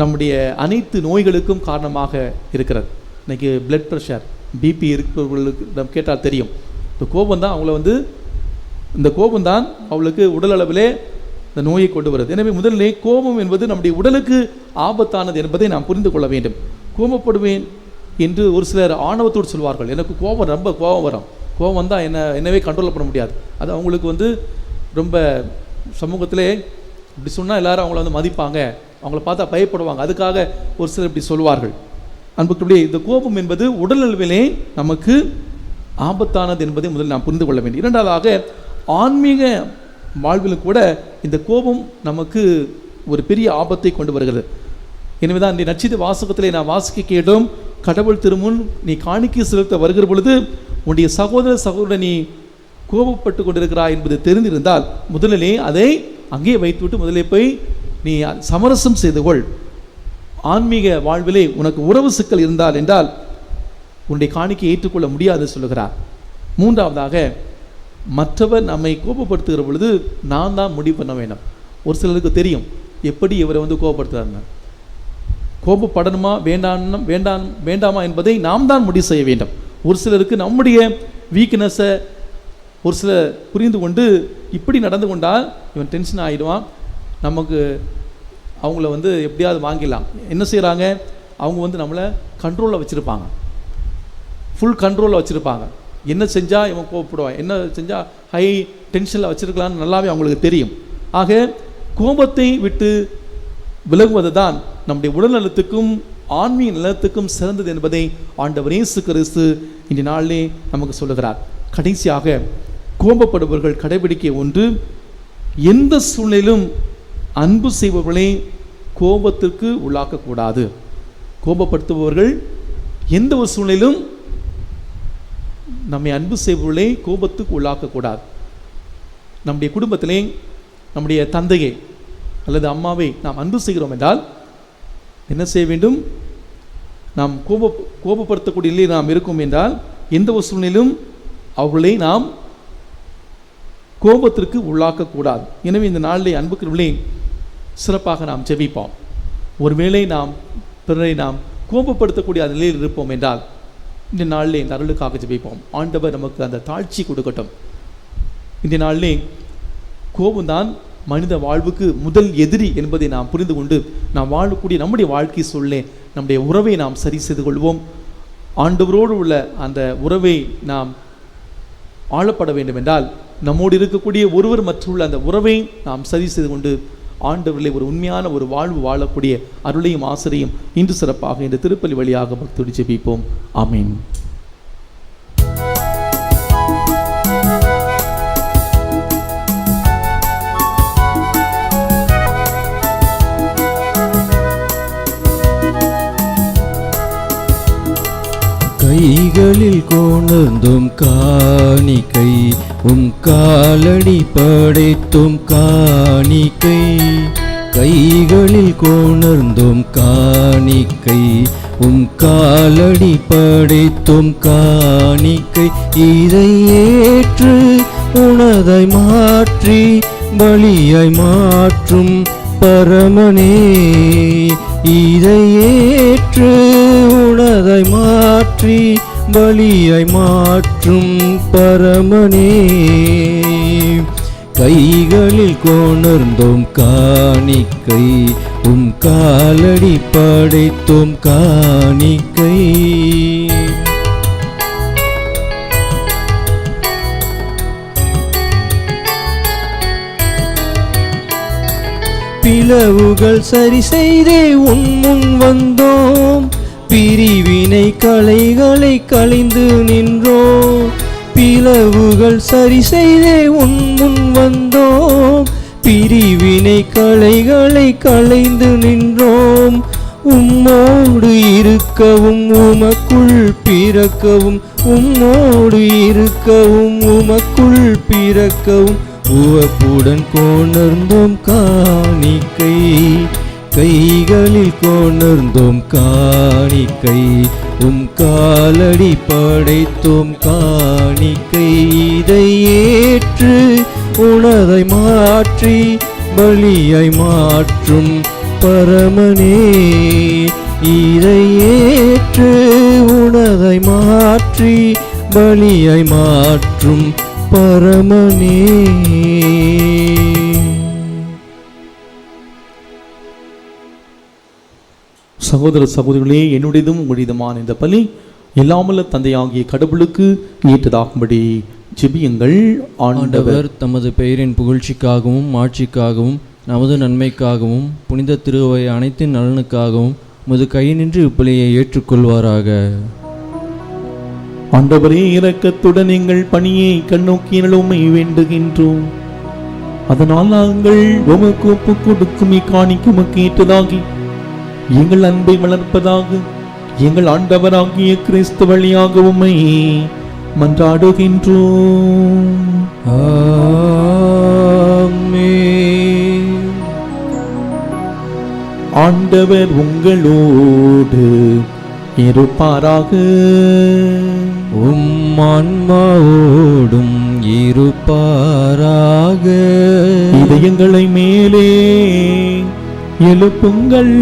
நம்முடைய அனைத்து நோய்களுக்கும் காரணமாக இருக்கிறது. இன்றைக்கி பிளட் ப்ரெஷர், பிபி இருக்கிறவர்களுக்கு நம்ம கேட்டால் தெரியும். இந்த கோபம் தான் அவங்கள இந்த கோபம்தான் அவளுக்கு உடல் அளவிலே இந்த நோயை கொண்டு வருது. எனவே முதலிலே கோபம் என்பது நம்முடைய உடலுக்கு ஆபத்தானது என்பதை நாம் புரிந்து கொள்ள வேண்டும். கோபப்படுவேன் என்று ஒரு சிலர் ஆணவத்தோடு சொல்வார்கள். எனக்கு கோபம் ரொம்ப கோபம் வரும், கோபம் வந்தால் என்னவே கண்ட்ரோல் பண்ண முடியாது. அது அவங்களுக்கு ரொம்ப சமூகத்திலே இப்படி சொன்னால் எல்லாரும் அவங்கள மதிப்பாங்க, அவங்கள பார்த்தா பயப்படுவாங்க, அதுக்காக ஒரு சிலர் இப்படி சொல்வார்கள். அன்புக்குரிய இந்த கோபம் என்பது உடல் அளவிலே நமக்கு ஆபத்தானது என்பதை முதலில் நாம் புரிந்து கொள்ள வேண்டும். இரண்டாவதாக ஆன்மீக வாழ்விலும் கூட இந்த கோபம் நமக்கு ஒரு பெரிய ஆபத்தை கொண்டு வருகிறது. எனவே தான் இந்த நற்செய்தி வாசகத்திலே நான் வாசிக்க கேட்டோம், கடவுள் திருமுன் நீ காணிக்கை செலுத்த வருகிற பொழுது உன்னுடைய சகோதரன் நீ கோபப்பட்டு கொண்டிருக்கிறாய் என்பது தெரிந்திருந்தால் முதலிலே அதை அங்கே வைத்துவிட்டு முதலே போய் நீ சமரசம் செய்து கொள். ஆன்மீக வாழ்விலே உனக்கு உறவு சிக்கல் இருந்தால் என்றால் உன்னுடைய காணிக்கை ஏற்றுக்கொள்ள முடியாது சொல்லுகிறார். மூன்றாவதாக மற்றவர் நம்மை கோபப்படுத்துகிற பொழுது நான் தான் முடிவு பண்ண வேண்டும். ஒரு சிலருக்கு தெரியும் எப்படி இவரை கோபப்படுத்துறாருன்னு. கோபப்படணுமா வேண்டாமா என்பதை நாம் தான் முடிவு செய்ய வேண்டும். ஒரு சிலருக்கு நம்முடைய வீக்னஸை ஒரு சிலர் புரிந்து கொண்டு இப்படி நடந்து கொண்டால் இவன் டென்ஷன் ஆகிடுவான், நமக்கு அவங்கள எப்படியாவது வாங்கிடலாம். என்ன செய்கிறாங்க, அவங்க நம்மளை கண்ட்ரோலில் வச்சுருப்பாங்க, ஃபுல் கண்ட்ரோலில் வச்சுருப்பாங்க. என்ன செஞ்சால் இவன் கோபப்படுவான், என்ன செஞ்சால் ஹை டென்ஷனில் வச்சுருக்கலான்னு நல்லாவே அவங்களுக்கு தெரியும். ஆக கோபத்தை விட்டு விலகுவது தான் நம்முடைய உடல் நலத்துக்கும் ஆன்மீக நலத்துக்கும் சிறந்தது என்பதை ஆண்டவர் இயேசு கிறிஸ்து இந்த நாளிலே நமக்கு சொல்லுகிறார். கடைசியாக கோபப்படுபவர்கள் கடைபிடிக்க ஒன்று, எந்த சூழ்நிலையிலும் அன்பு செய்பவர்களை கோபத்திற்கு உள்ளாக்கக்கூடாது. கோபப்படுத்துபவர்கள் எந்த ஒரு சூழ்நிலையிலும் நம்மை அன்பு செய்பவர்களை கோபத்துக்கு உள்ளாக்கக்கூடாது. நம்முடைய குடும்பத்திலே நம்முடைய தந்தையை அல்லது அம்மாவை நாம் அன்பு செய்கிறோம் என்றால் என்ன செய்ய வேண்டும், நாம் கோபப்படுத்தக்கூடிய நிலையில் நாம் இருக்கும் என்றால் எந்த ஒரு சூழ்நிலையிலும் அவர்களை நாம் கோபத்திற்கு உள்ளாக்கக்கூடாது. எனவே இந்த நாளிலே அன்புக்குள்ளே சிறப்பாக நாம் ஜெபிப்போம். ஒருவேளை நாம் பிறரை நாம் கோபப்படுத்தக்கூடிய அந்த நிலையில் இருப்போம் என்றால் இந்த நாளிலே இந்த அருளுக்காக ஜெபிப்போம். ஆண்டவர் நமக்கு அந்த தாழ்ச்சி கொடுக்கட்டும். இந்த நாளிலே கோபம்தான் மனித வாழ்வுக்கு முதல் எதிரி என்பதை நாம் புரிந்து கொண்டு நாம் வாழக்கூடிய நம்முடைய வாழ்க்கை சூழலே நம்முடைய உறவை நாம் சரி செய்து கொள்வோம். ஆண்டவரோடு உள்ள அந்த உறவை நாம் ஆளப்பட வேண்டும் என்றால் நம்மோடு இருக்கக்கூடிய ஒருவர் மற்றுள்ள அந்த உறவை நாம் சரி செய்து கொண்டு ஆண்டவர்களே ஒரு உண்மையான ஒரு வாழ்வு வாழக்கூடிய அருளையும் ஆசிரியும் இன்று சிறப்பாக இந்த திருப்பலி வழியாக பக்தியோடு ஜெபிப்போம். ஆமீன். கைகளில் கொணர்ந்தும் காணிக்கை காலடி படைத்தும் காணிக்கை. கைகளில் கொணர்ந்தும் காணிக்கை காலடி படைத்தும் காணிக்கை. இதை ஏற்று உனதை மாற்றி பலியாய் மாற்றும் பரமனே. இதை ஏற்று உனதை மாற்றி பலியாய் மாற்றும் பரமனே. கைகளில் கொணர்ந்தோம் காணிக்கை காலடி படைத்தோம் காணிக்கை. பிளவுகள் சரி செய்தே உன் முன் வந்தோம், பிரிவினை கலைகளை களைந்து நின்றோம். பிளவுகள் சரி செய்தே உன் முன் வந்தோம், பிரிவினை கலைகளை களைந்து நின்றோம். உம்மோடு இருக்கவும் உமக்குள் பிறக்கவும், உம்மோடு இருக்கவும் உமக்குள் பிறக்கவும் உவப்புடன் கொணர்ந்தோம் காணிக்கை. கைகளில் கொணர்ந்தோம் காணிக்கை காலடி படைத்தோம் காணிக்கை. இதை ஏற்று உனதை மாற்றி பலியாய் மாற்றும் பரமனே. இதை ஏற்று உனதை மாற்றி பலியாய் மாற்றும் பரமனே. சகோதர சகோதரிகளே, என்னுடையதும் உங்களுடையதுமான இந்த பலி எல்லாமல்ல தந்தையாகிய கடவுளுக்கு ஏற்றதாகும்படி ஜெபியுங்கள். ஆண்டவர் தமது பெயரின் புகழ்ச்சிக்காகவும் மாட்சிக்காகவும் நமது நன்மைக்காகவும் புனித திருவை அனைத்தின் நலனுக்காகவும் உமது கையினின்று இப்பலியை ஏற்றுக்கொள்வாராக. ஆண்டவரே, இரக்கத்துடன் எங்கள் பணியை கண்ணோக்கி உம்மை வேண்டுகின்றோம். அதனால் நாங்கள் உமக்கு ஒப்பு கொடுக்கும் இக்காணிக்கு உமக்கு ஏற்றதாகி எங்கள் அன்பை வளர்ப்பதாக எங்கள் ஆண்டவராகிய கிறிஸ்து வழியாக உம்மை மன்றாடுகின்றோம். ஆமென். ஆண்டவர் உங்களோடு இருப்பாராக. உம் ஆன்மாவோடும் இருப்பாராக. இதயங்களை மேலே எழுப்புங்கள்.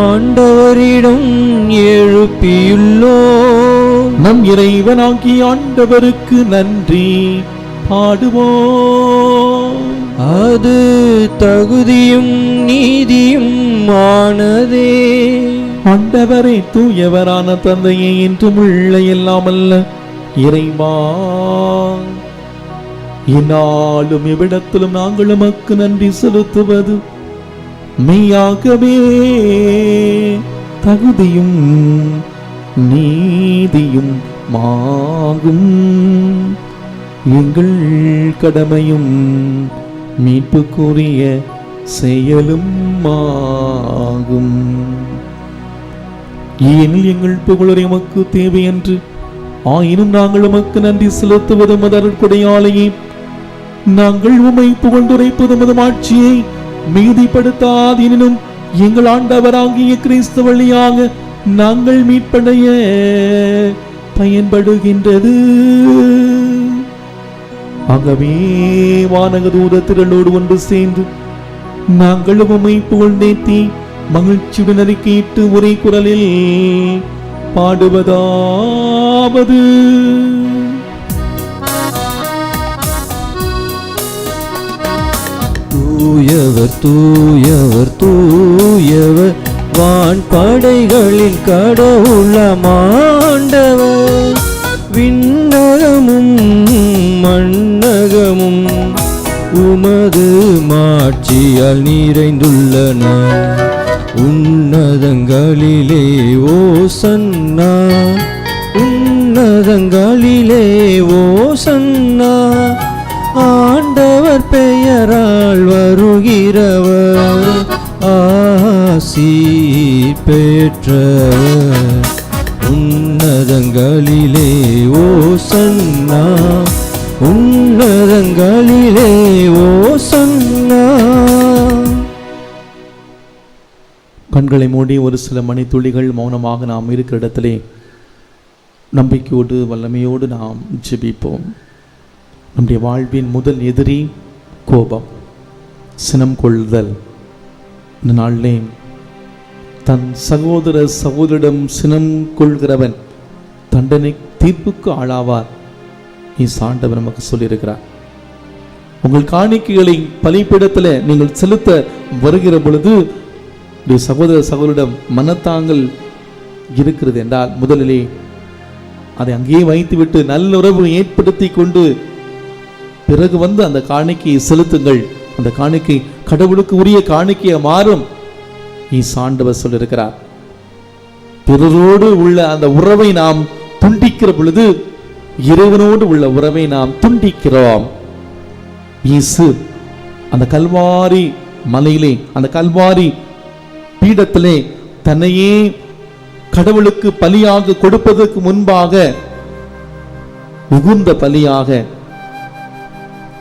ஆண்டவரிடம் எழுப்பியுள்ளோம். நம் இறைவனாகிய ஆண்டவருக்கு நன்றி பாடுவோம். அது தகுதியும் நீதியும் ஆனதே. ஆண்டவரே, தூயவரான தந்தையே, என்றும் உள்ள எல்லாமல்ல இறைவா, இந்நாளும் எவ்விடத்திலும் நாங்கள் உமக்கு நன்றி செலுத்துவது மெய்யாகவே தகுதியும் நீதியும் மாகும். எங்கள் கடமையும் மீட்புக்குரிய செயலும் ஆகும். ஏனில் எங்கள் புகழரை உமக்கு தேவையன்று, ஆயினும் நாங்கள் உமக்கு நன்றி செலுத்துவது மதற்குடையாலேயே நாங்கள் உம்மை புகழ்ந்துரைப்பது மது ஆட்சியை மீதிப்படுத்தாதெனினும் எங்கள் ஆண்டவராகிய கிறிஸ்து வழியாக நாங்கள் மீட்படைய பயன்படுகின்றது. ஆகவே வானக தூதத்திரளோடு ஒன்று சேர்ந்து நாங்கள் உம்மை புகழ்ந்தேத்தி மகிழ்ச்சியுடன் அறிக்கையிட்டு ஒரே குரலில் பாடுவதாவது: தூயவர் தூயவர் தூயவர் வான்படைகளின் கடவுளமாண்டவர். விண்ணகமும் மண்ணகமும் உமது மாட்சியால் நிறைந்துள்ளன. உன்னதங்களிலே ஓசன்னா, உன்னதங்களிலே ஓசன்னா. ஆண்டவர் பெயரால் வருகிறவர் ஆசி பெற்றவர். உன்னதங்களிலே ஓசன்னா, உன்னதங்களிலே ஓசன்னா. கண்களை மூடி ஒரு சில மணித்துளிகள் மௌனமாக நாம் இருக்கிற இடத்திலே நம்பிக்கையோடு வல்லமையோடு நாம் ஜெபிப்போம். நம்முடைய வாழ்வின் முதல் எதிரி கோபம், சினம் கொள்ளுதல். இந்த நாளிலே தன் சகோதர சகோதரிடம் சினம் கொள்கிறவன் தண்டனை தீர்ப்புக்கு ஆளாவார். ஆண்டவர் நமக்கு சொல்லியிருக்கிறார். உங்கள் காணிக்கைகளை பலிபீடத்தில் நீங்கள் செலுத்த வருகிற பொழுது சகோதர சகோதரிடம் மனத்தாங்கள் இருக்கிறது என்றால் முதலிலே அதை அங்கேயே வைத்துவிட்டு நல்லுறவு ஏற்படுத்தி கொண்டு பிறகு வந்து அந்த காணிக்கையை செலுத்துங்கள். அந்த காணிக்கை கடவுளுக்கு உரிய காணிக்கையை மாறும். ஆண்டவர் சொல்லியிருக்கிறார். பிறரோடு உள்ள அந்த உறவை நாம் துண்டிக்கிற பொழுது இறைவனோடு உள்ள உறவை நாம் துண்டிக்கிறோம். இயேசு அந்த கல்வாரி மலையிலே, அந்த கல்வாரி பீடத்திலே தன்னையே கடவுளுக்கு பலியாக கொடுப்பதற்கு முன்பாக உகுந்த பலியாக,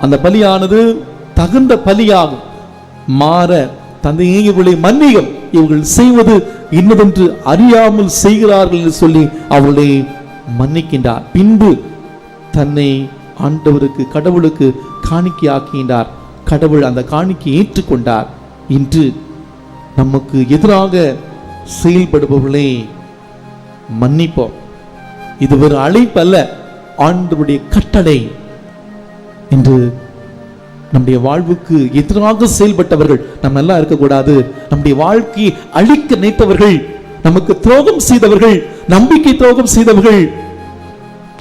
அந்த பலியானது தகுந்த பலியாக மாற தந்தையே இவர்களை மன்னியும், இவர்கள் செய்வது இன்னதென்று அறியாமல் செய்கிறார்கள் என்று சொல்லி அவர்களை மன்னிக்கின்றார். பின்பு தன்னை ஆண்டவருக்கு கடவுளுக்கு காணிக்கையாக்கின்றார். கடவுள் அந்த காணிக்கையை ஏற்றுக்கொண்டார். இன்று நமக்கு எதிராக செயல்படுபவர்களை மன்னிப்போம். இது ஒரு அழைப்பு அல்ல, ஆண்டவருடைய கட்டளை. இன்று நம்முடைய வாழ்வுக்கு எதிராக செயல்பட்டவர்கள் நம்ம நல்லா இருக்கக்கூடாது, நம்முடைய வாழ்க்கையை அழிக்க நினைத்தவர்கள், நமக்கு துரோகம் செய்தவர்கள், நம்பிக்கை துரோகம் செய்தவர்கள்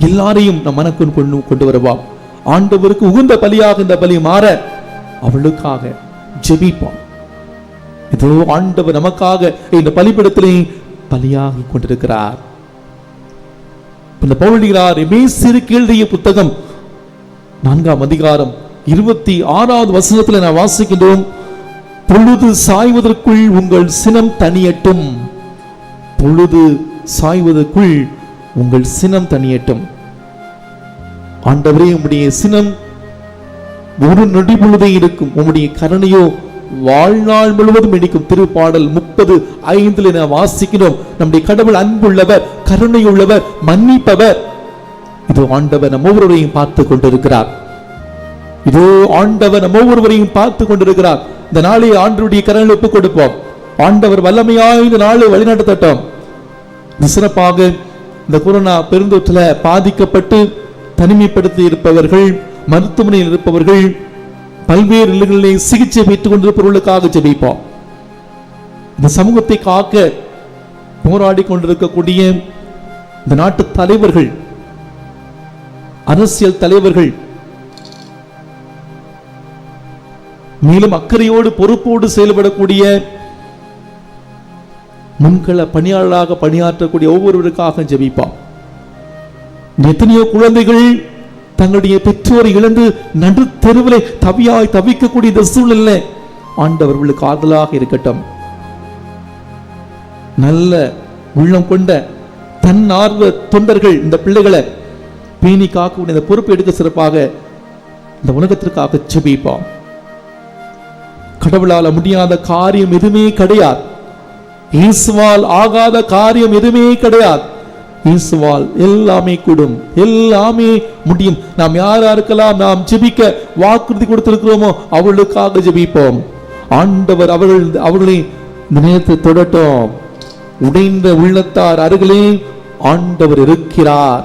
எல்லாரையும் நம் மனக்குள் கொண்டு வருவான். ஆண்டவருக்கு உகந்த பலியாக இந்த பலி மாற அவளுக்காக ஜெபிப்போம். இதோ ஆண்டவர் நமக்காக இந்த பலிபீடத்திலே பலியாகி கொண்டிருக்கிறார். இந்த பவுல் எபேசியருக்கு எழுதிய புத்தகம் 4ஆம் அதிகாரம் 26வது வசனத்தில் நான் வாசிக்கின்றோம். பொழுது சாய்வதற்குள் உங்கள் சினம் தனியட்டும். பொழுது சாய்வதற்குள் உங்கள் சினம் தனியட்டும். ஆண்டவரே, உம்முடைய சினம் ஒரு நொடி பொழுதே இருக்கும், உம்முடைய கருணையோ வாழ்நாள் முழுவதும் இடிக்கும். திருப்பாடல் 30:5 நான் வாசிக்கிறோம். நம்முடைய கடவுள் அன்புள்ளவர், கருணையுள்ளவர், மன்னிப்பவர். இது ஆண்டவர் நம்ம ஒவ்வொருவரையும் பார்த்து கொண்டிருக்கிறார். இதோ ஆண்டவர் நம்ம ஒவ்வொருவரையும் பார்த்து கொண்டிருக்கிறார். இந்த நாளை ஆண்டவருடைய கரங்களில் ஒப்புக் கொடுப்போம். ஆண்டவர் வல்லமையாய் இந்த நாளை வழிநடத்தட்டும். சிறப்பாக இந்த கொரோனா பெருந்தொற்றில் பாதிக்கப்பட்டு தனிமைப்படுத்தி இருப்பவர்கள், மருத்துவமனையில் இருப்பவர்கள், பல்வேறு நிலைகளிலே சிகிச்சை பெற்றுக் கொண்டிருப்பவர்களுக்காக ஜெபிப்போம். இந்த சமூகத்தை காக்க போராடி கொண்டிருக்கக்கூடிய இந்த நாட்டு தலைவர்கள், அரசியல் தலைவர்கள், மேலும் அக்கறையோடு பொறுப்போடு செயல்படக்கூடிய முன்கள பணியாளராக பணியாற்றக்கூடிய ஒவ்வொருவருக்காக ஜெபிப்போம். எத்தனையோ குழந்தைகள் தங்களுடைய பெற்றோரை இழந்து நடு தெருவிலே தவிக்கக்கூடிய இந்த சூழ்நிலை ஆண்டவர்களுக்கு ஆறுதலாக இருக்கட்டும். நல்ல உள்ளம் கொண்ட தன்னார்வ தொண்டர்கள் இந்த பிள்ளைகளை பேணி காக்கக்கூடிய இந்த பொறுப்பு எடுக்க சிறப்பாக இந்த உலகத்திற்காக ஜெபிப்போம். கடவுளால முடியாத காரியம் எதுவுமே கிடையாது. இயேசுவால் ஆகாத காரியம் எதுவுமே கிடையாது. இயேசுவால் எல்லாமே கூடும், எல்லாமே முடியும். நாம் யாருக்கெல்லாம் நாம் ஜெபிக்க வாக்குறுதி கொடுத்திருக்கிறோமோ அவர்களுக்காக ஜெபிப்போம். ஆண்டவர் அவர்களை இந்த நேரத்தை தொடட்டும். உடைந்த உள்ளத்தார் அருகிலே ஆண்டவர் இருக்கிறார்.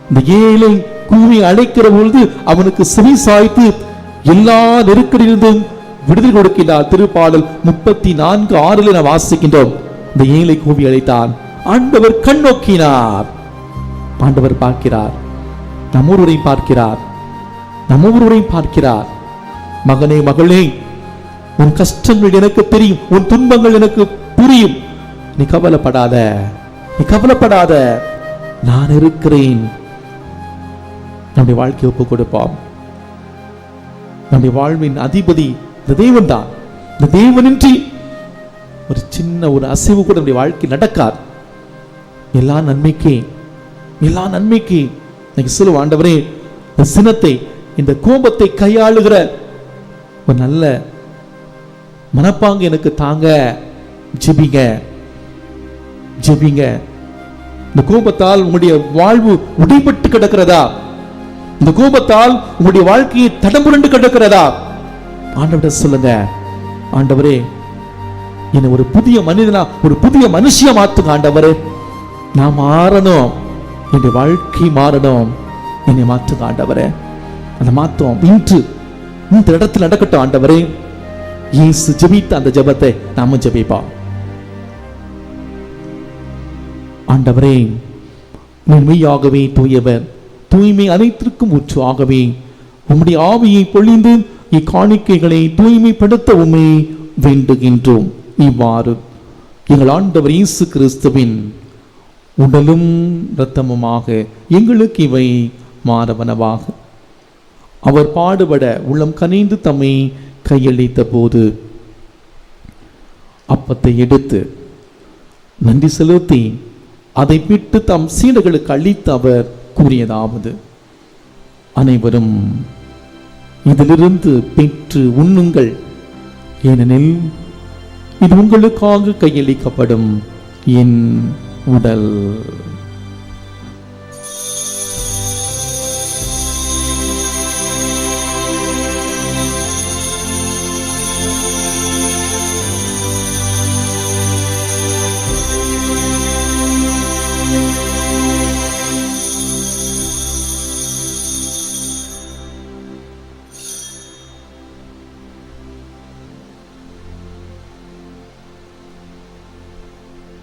இந்த ஏழை கூவி அழைக்கிற பொழுது அவனுக்கு செவி சாய்த்து எல்லா நெருக்கடியிலிருந்தும் விடுதலை கொடுக்கிறார். திருப்பாடல் 34:6 நாம் வாசிக்கின்றோம். இந்த ஏழை கூவி அழைத்தான், ஆண்டவர் கண் நோக்கினார். ஆண்டவர் பார்க்கிறார், நம்ம ஒருவரையும் பார்க்கிறார், நம்ம ஒருவரையும் பார்க்கிறார். மகனே, மகளே, உன் கஷ்டங்கள் எனக்கு தெரியும், உன் துன்பங்கள் எனக்கு புரியும். நீ கவலைப்படாத, நீ கவலைப்படாத, நான் இருக்கிறேன். நம்முடைய வாழ்க்கையை ஒப்புக் கொடுப்போம். நம்முடைய வாழ்வின் அதிபதி இந்த தேவன் தான். இந்த தேவனின்றி ஒரு சின்ன ஒரு அசைவு கூட நம்முடைய வாழ்க்கை நடக்காது. எல்லா நன்மைக்கு இன்னைக்கு சொல்லுவ, ஆண்டவரே, இந்த சினத்தை, இந்த கோபத்தை கையாளுகிற ஒரு நல்ல மனப்பாங்கு எனக்கு தாங்க. ஜெபிங்க. இந்த கோபத்தால் உங்களுடைய வாழ்வு உடைபட்டு கிடக்கிறதா? இந்த கோபத்தால் உங்களுடைய வாழ்க்கையை தடம்புரண்டு கிடக்கிறதா? ஆண்டவரே சொல்லுங்க, ஆண்டவரே, என்னை ஒரு புதிய மனிதனா, ஒரு புதிய மனுஷியா மாத்துங்க. ஆண்டவரே, நான் மாறணும், என்னுடைய வாழ்க்கை மாறணும், என்னை மாற்றுங்க. ஆண்டவரே, அதை மாத்துவோம். இன்று இந்த இடத்துல நடக்கட்டும். ஆண்டவரே, இயேசு ஜெபித்த அந்த ஜெபத்தை நாம ஜெபிப்போம். ஆண்டவரே, மெய்யாகவே தூயவர், தூய்மை அனைத்திற்கும் ஊற்று ஆகவே உம்முடைய ஆவியை பொழிந்து இக்காணிக்கைகளை தூய்மைப்படுத்த உம்மை வேண்டுகின்றோம். இவ்வாறு எங்கள் ஆண்டவர் இயேசு கிறிஸ்துவின் உடலும் இரத்தமுமாக எங்களுக்கு இவை மாறவனவாக. அவர் பாடுபட உள்ளம் கனிந்து தம்மை கையளித்த போது அப்பத்தை எடுத்து நன்றி செலுத்தி அதை பிட்டு தம் சீடர்களுக்கு அளித்து அவர் கூறியதாவது, அனைவரும் இதிலிருந்து பெற்று உண்ணுங்கள், ஏனெனில் இது உங்களுக்காக கையளிக்கப்படும் என் உடல்.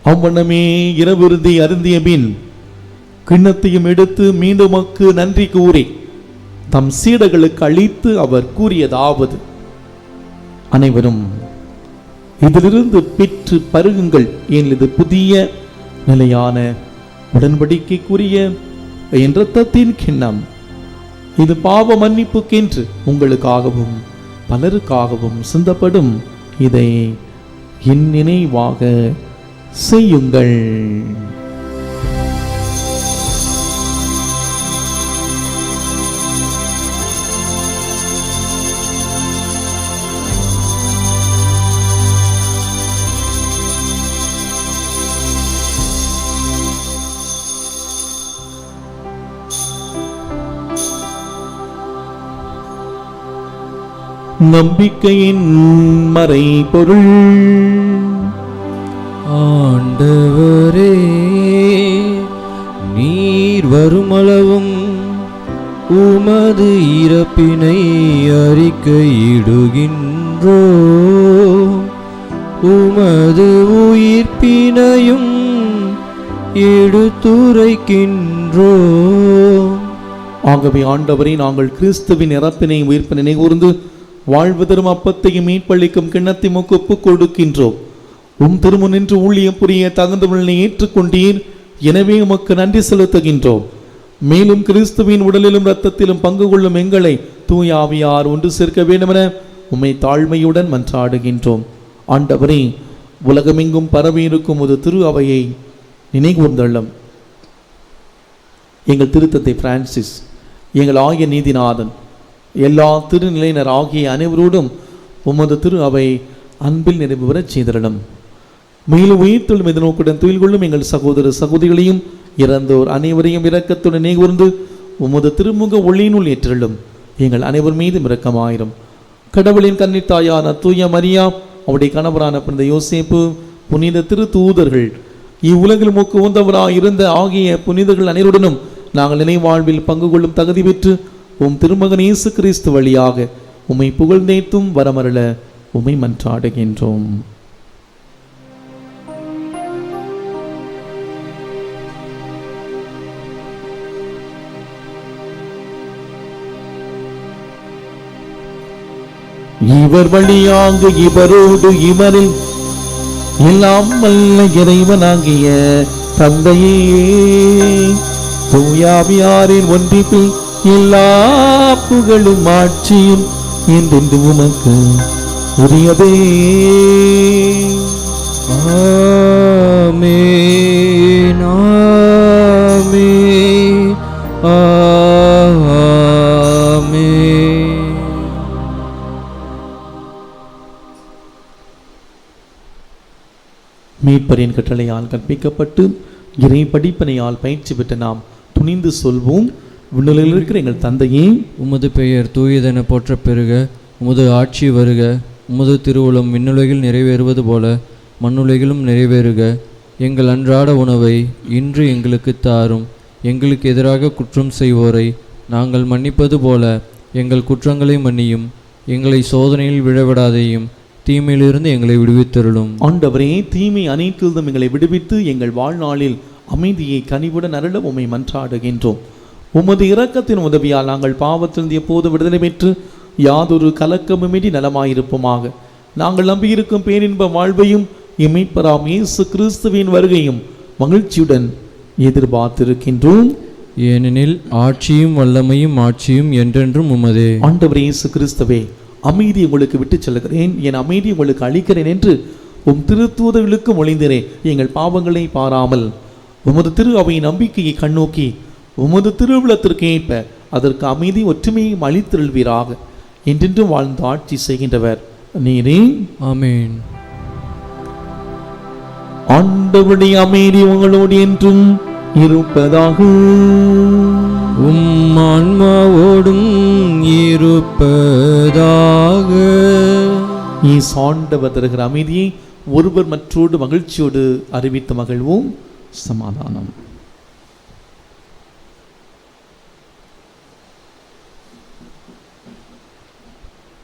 அவ்வண்ணமே இரவிருந்தை அருந்திய பின் கிண்ணத்தையும் எடுத்து மீண்டும் நன்றி கூறி தம் சீடர்களுக்கு அளித்து அவர் கூறியதாவது: அனைவரும் இதிலிருந்து பெற்று பருகுங்கள், ஏன் இது புதிய நிலையான உடன்படிக்கைக்குரிய என் இரத்தத்தின் கிண்ணம். இது பாவ மன்னிப்புக்கென்று உங்களுக்காகவும் பலருக்காகவும் சிந்தப்படும். இதை என் நினைவாக செய்யுங்கள். நம்பிக்கையின் மறை பொருள். ஆண்டவரே, நீர் வருமளவும் உமது இறப்பினை அறிக்கையிடுகின்றோ, உமது உயிர்ப்பினையும் எடுத்துரைக்கின்றோ. ஆகவே ஆண்டவரே, நாங்கள் கிறிஸ்துவின் இறப்பினை உயிர்ப்பினை நினைகூர்ந்து வாழ்வு தரும் அப்பத்தையும் மீட்பளிக்கும் கிண்ணத்தை ஒப்புக் கொடுக்கின்றோம். திருமுன் நின்று ஊழியம் புரிய தகுந்தவர்களை ஏற்றுக்கொண்டீர், எனவே உமக்கு நன்றி செலுத்துகின்றோம். மேலும் கிறிஸ்துவின் உடலிலும் இரத்தத்திலும் பங்கு கொள்ளும் எங்களை தூய ஆவியார் ஒன்று சேர்க்க வேண்டுமென உம்மை தாழ்மையுடன் மன்றாடுகின்றோம். ஆண்டவரே, உலகமெங்கும் பரவி இருக்கும் ஒரு திரு அவையை நினைகூர்ந்தள்ளும். எங்கள் திருத்தந்தை பிரான்சிஸ், எங்கள் ஆகிய நீதிநாதன், எல்லா திருநிலையினர் ஆகிய அனைவரோடும் உமது திரு அவை அன்பில் நிறைவு பெறச் செய்திடலும். மேலும் உயிர்த்தெழும் எதிர்நோக்குடன் துயில் கொள்ளும் எங்கள் சகோதர சகோதரிகளையும் இறந்தோர் அனைவரையும் இரக்கத்துடன் நினைகூர்ந்து உமது திருமுக ஒளியினுள் ஏற்றிடலும். எங்கள் அனைவர் மீதும் இரக்கமாயிரும். கடவுளின் கன்னித்தாயான தூய மரியா, அவருடைய கணவரான புனித யோசேப்பு, புனித திரு தூதர்கள், இவ்வுலகில் மூக்கு உந்தவராய் இருந்த ஆகிய புனிதர்கள் அனைவருடனும் நாங்கள் நினைவாழ்வில் பங்கு கொள்ளும் தகுதி பெற்று உம் திருமகன் இயேசு கிறிஸ்து வழியாக உம்மை புகழ்ந்தேத்தும் வரமருள உம்மை மன்றாடுகின்றோம். இவர் வழியாக இவரோடு இவரில் எல்லாம் வல்ல இறைவனாகிய தந்தையே, தூயாவியாரின் ஒன்றிப்பில் எல்லா புகழும் ஆட்சியும் என்றென்று உமக்கு உரியதே. ஆமென், ஆமென், ஆமென். மீட்பரின் கட்டளையால் கற்பிக்கப்பட்டு இறை படிப்பனையால் பயிற்சி பெற்ற நாம் துணிந்து சொல்வோம்: விண்ணுலகில் இருக்கிற எங்கள் தந்தையே, உமது பெயர் தூயதென போற்ற பெறுக, உமது ஆட்சி வருக, உமது திருவுளம் விண்ணுலகில் நிறைவேறுவது போல மண்ணுலகிலும் நிறைவேறுக. எங்கள் அன்றாட உணவை இன்று எங்களுக்கு தாரும். எங்களுக்கு எதிராக குற்றம் செய்வோரை நாங்கள் மன்னிப்பது போல எங்கள் குற்றங்களை மன்னியும். எங்களை சோதனையில் விழவிடாதேயும், தீமையிலிருந்து எங்களை விடுவித்தருளும். ஆண்டவரே, தீமை அனைத்திலும் எங்களை விடுவித்து எங்கள் வாழ்நாளில் அமைதியை கனிவுடன் அருள உம்மை மன்றாடுகின்றோம். உமது இரக்கத்தின் உதவியால் நாங்கள் பாவத்திலிருந்து எப்போது விடுதலை பெற்று யாதொரு கலக்கமுமின்றி நலமாயிருப்போமாக. நாங்கள் நம்பியிருக்கும் பேரின்ப வாழ்வையும் மீட்பராம் இயேசு கிறிஸ்துவின் வருகையும் மகிழ்ச்சியுடன் எதிர்பார்த்திருக்கின்றோம். ஏனெனில் ஆட்சியும் வல்லமையும் ஆட்சியும் என்றென்றும் உமதே. ஆண்டவர் இயேசு கிறிஸ்துவே, அமைதி உங்களுக்கு விட்டுச் செல்கிறேன், என் அமைதி உங்களுக்கு அளிக்கிறேன் என்று உம் திருத்தூதர்களுக்கு மொழிந்தேனே. எங்கள் பாவங்களை பாராமல் உமது திரு அவையின் நம்பிக்கையை கண்ணோக்கி உமது திருவிழத்திற்கு ஏற்ப அதற்கு அமைதி ஒற்றுமையும் அளித்திருள்வீராக. என்றென்றும் வாழ்ந்து ஆட்சி செய்கின்றவர் நீரே. ஆமென். ஆண்டவருடைய அமைதி உங்களோடு என்றும் இருப்பதாக. உம் ஆன்மாவோடும் இருப்பதாக. ஆண்டவர் தருகிற அமைதியை ஒருவர் மற்றோடு மகிழ்ச்சியோடு அறிவித்து மகிழ்வோம். சமாதானம்.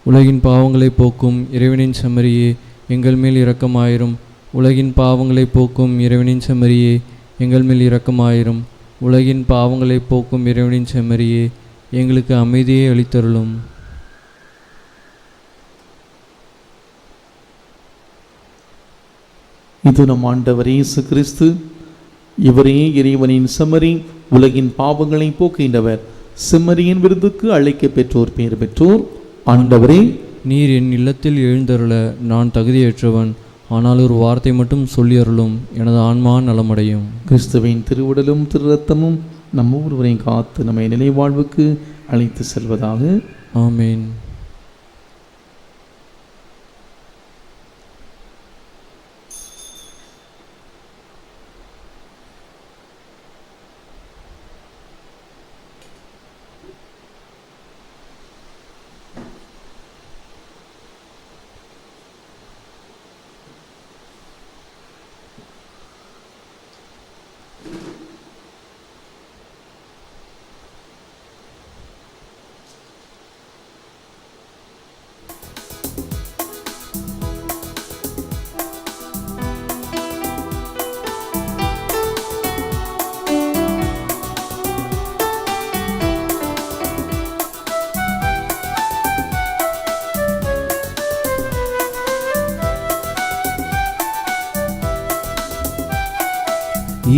உலகின் பாவங்களை போக்கும் இறைவனின் செம்மறியே, எங்கள் மேல் இரக்கமாயிரும். உலகின் பாவங்களை போக்கும் இறைவனின் செம்மறியே, எங்கள் மேல் இரக்கமாயிரும். உலகின் பாவங்களை போக்கும் இறைவனின் செம்மறியே, எங்களுக்கு அமைதியை அளித்தருளும். இது நம் ஆண்டவர் இயேசு கிறிஸ்து. இவரே இறைவனின் செம்மறி, உலகின் பாவங்களை போக்குகின்றவர். செம்மறியின் விருதுக்கு அழைக்க பெற்றோர் பேர் பெற்றோர். ஆண்டவரே, நீர் என் இல்லத்தில் எழுந்தருள நான் தகுதியற்றவன். ஆனால் ஒரு வார்த்தை மட்டும் சொல்லி அருளும், எனது ஆன்மா நலமடையும். கிறிஸ்துவின் திருவுடலும் திரு ரத்தமும் நம் ஒவ்வொருவரையும் காத்து நம்மை நிலை வாழ்வுக்கு அழைத்து செல்வதாக. ஆமேன்.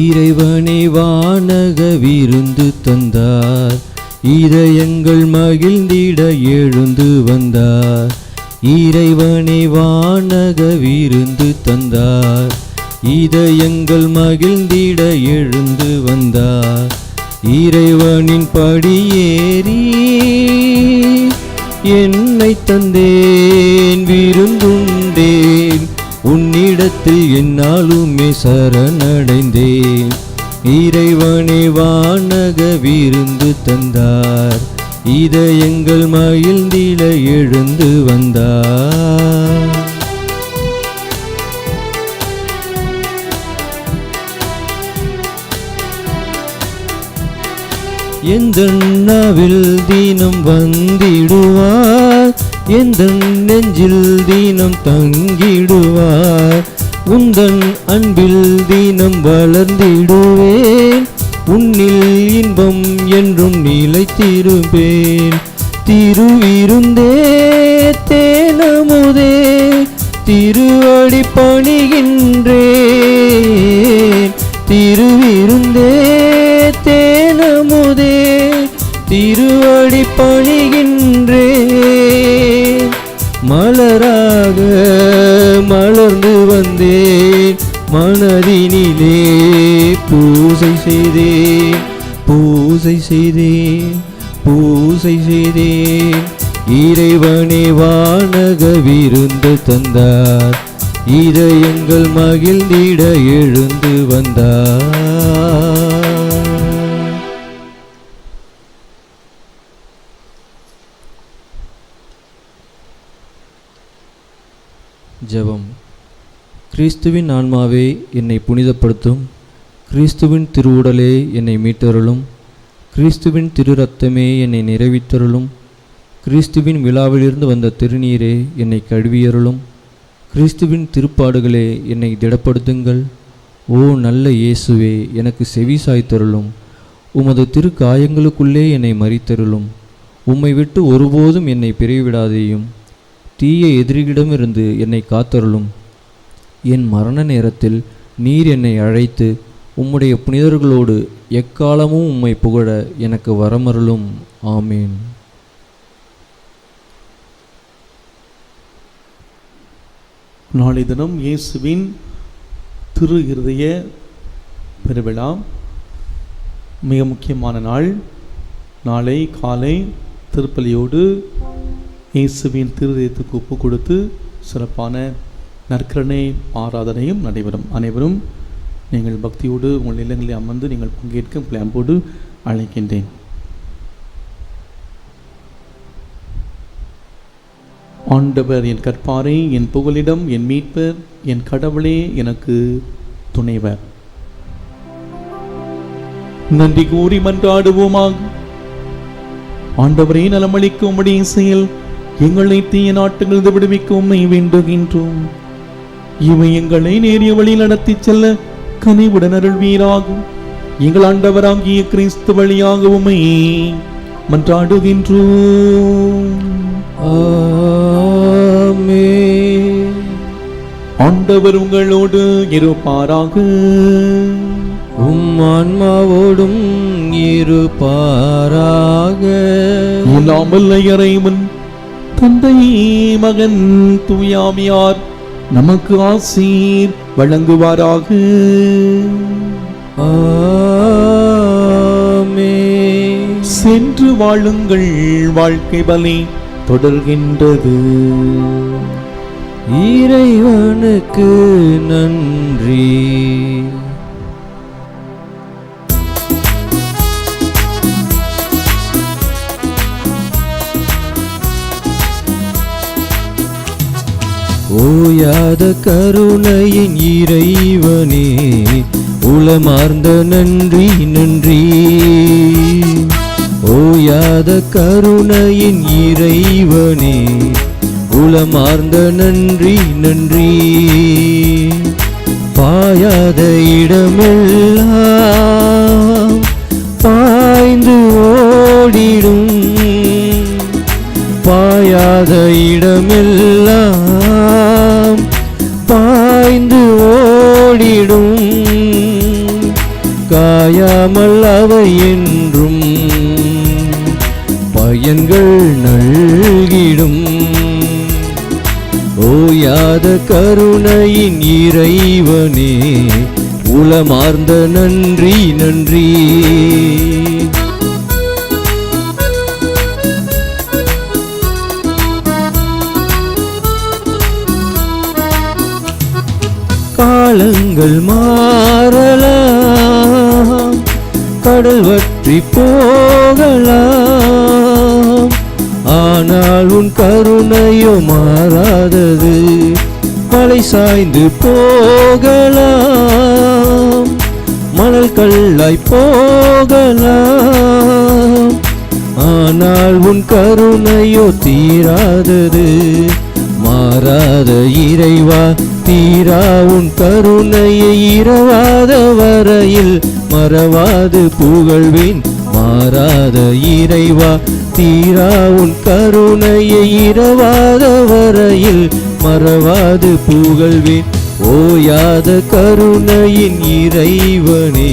இறைவனை வானக விருந்து தந்தார், இதயங்கள் மகிழ்ந்திட எழுந்து வந்தார். இறைவனை வானக விருந்து தந்தார், இதயங்கள் மகிழ்ந்திட எழுந்து வந்தார். இறைவனின் படியேறி என்னை தந்தேன், விருந்துண்டேன், உன்னிடத்தில் என்னாலுமே சரணடைந்தேன். இறைவனை வானக விருந்து தந்தார், இதயங்கள் மகிழ்ந்திட எழுந்து வந்தார். எந்த நாவில் தினம் வந்திடுவார், எந்த நெஞ்சில் தினம் தங்கிடுவார். உந்தன் அன்பில் தினம் வளர்ந்திடுவேன், உன்னில் இன்பம் என்றும் நிலைத்திருப்பேன். திருவிருந்தே தேனமுதே திருவடி பணிகின்றேன். திருவிருந்தே தேனமுதே திருவடி பணிகின்றேன். மலராக மலர்ந்து வந்தேன், மனதினிலே பூசை செய்தேன், பூசை செய்தேன், பூசை செய்தேன். இறைவனே வானக விருந்து தந்தார், இதயங்கள் மகிழ்ந்திட எழுந்து வந்தார். ஜெபம். கிறிஸ்துவின் ஆன்மாவே என்னை புனிதப்படுத்தும், கிறிஸ்துவின் திருவுடலே என்னை மீட்டருளும், கிறிஸ்துவின் திரு இரத்தமே என்னை நிறைவித்தருளும், கிறிஸ்துவின் விழாவிலிருந்து வந்த திருநீரே என்னை கழுவியருளும், கிறிஸ்துவின் திருப்பாடுகளே என்னை திடப்படுத்துங்கள். ஓ நல்ல இயேசுவே, எனக்கு செவி சாய்த்தருளும், உமது திரு காயங்களுக்குள்ளே என்னை மறித்தருளும். உம்மை விட்டு ஒருபோதும் என்னை பிரிவிடாதேயும், தீய எதிரியிடமிருந்து என்னை காத்தருளும். என் மரண நேரத்தில் நீர் என்னை அழைத்து உம்முடைய புனிதர்களோடு எக்காலமும் உம்மை புகழ எனக்கு வரமருளும். ஆமீன். நாளை தினம் இயேசுவின் திரு இருதய பெருவிழா, மிக முக்கியமான நாள். நாளை காலை திருப்பலியோடு இயேசுவின் திருதயத்துக்கு ஒப்பு கொடுத்து சிறப்பான நற்கரணை ஆராதனையும் நடைபெறும். அனைவரும் நீங்கள் பக்தியோடு உங்கள் இல்லங்களில் அமர்ந்து நீங்கள் பங்கேற்க பிளாம்போடு அழைக்கின்றேன். ஆண்டவர் என் கற்பாரை, என் புகலிடம், என் மீட்பர், என் கடவுளே எனக்கு துணைவர். நன்றி கூறி மன்றாடுவோமாக. ஆண்டவரே, நலமளிக்கும் உம்முடைய செயல் எங்களை தீய நாட்டுகளிலிருந்து விடுவிக்க உம்மை வேண்டுகின்றோம். இவை எங்களை நேரிய வழியில் நடத்தி செல்ல கனிவுடன் அருள்வீராகும். எங்கள் ஆண்டவராகிய கிறிஸ்து வழியாக உம்மை மன்றாடுகின்றோம். ஆமென். ஆண்டவர் உங்களோடு இருப்பாராக. உம் ஆன்மாவோடும் இருப்பாராக. எல்லாம் வல்ல இறைவன் தந்தை, மகன், தூயாவியார் நமக்கு ஆசீர் வழங்குவாராக. ஆமென். சென்று வாழுங்கள், வாழ்க்கை பலி தொடர்கின்றது. இறைவனுக்கு நன்றி. ஓயாத கருணையின் இறைவனே, உளமார்ந்த நன்றி நன்றி. ஓயாத கருணையின் இறைவனே, உளமார்ந்த நன்றி நன்றி. பாயாத இடமெல்லாம் பாய்ந்து ஓடிடும், பாயாத இடமெல்லாம் பாய்ந்து ஓடிடும். காயாமல் அவை என்றும் பயன்கள் நல்கிடும். ஓயாத கருணையின் இறைவனே, உளமார்ந்த நன்றி நன்றி. காலங்கள் மாறலாம், கடல் வற்றி போகலாம், ஆனால் உன் கருணையோ மாறாதது. மலை சாய்ந்து போகலாம், மணல் கல்லாய் போகலாம், ஆனால் உன் கருணையோ தீராதது. மாறாத இறைவா, தீரா உன் கருணையை இரவாத வரையில் மறவாது புகழ்வேன். மாறாத இறைவா, தீரா உன் கருணையை இரவாத வரையில் மறவாது புகழ்வேன். ஓயாத கருணையின் இறைவனே,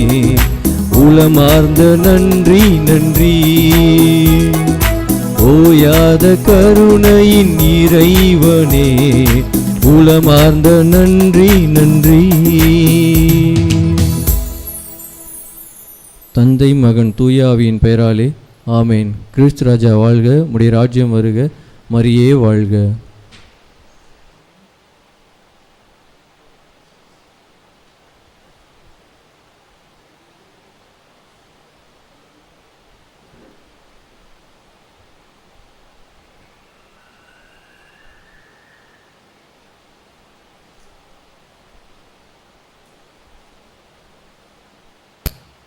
உளமார்ந்த நன்றி நன்றி. ஓயாத கருணையின் இறைவனே, உளமார்ந்த நன்றி நன்றி. தந்தை, மகன், தூயாவியின் பெயராலே ஆமேன். கிறிஸ்து ராஜா வாழ்க. உம்முடைய ராஜ்யம் வருக. மரியே வாழ்க.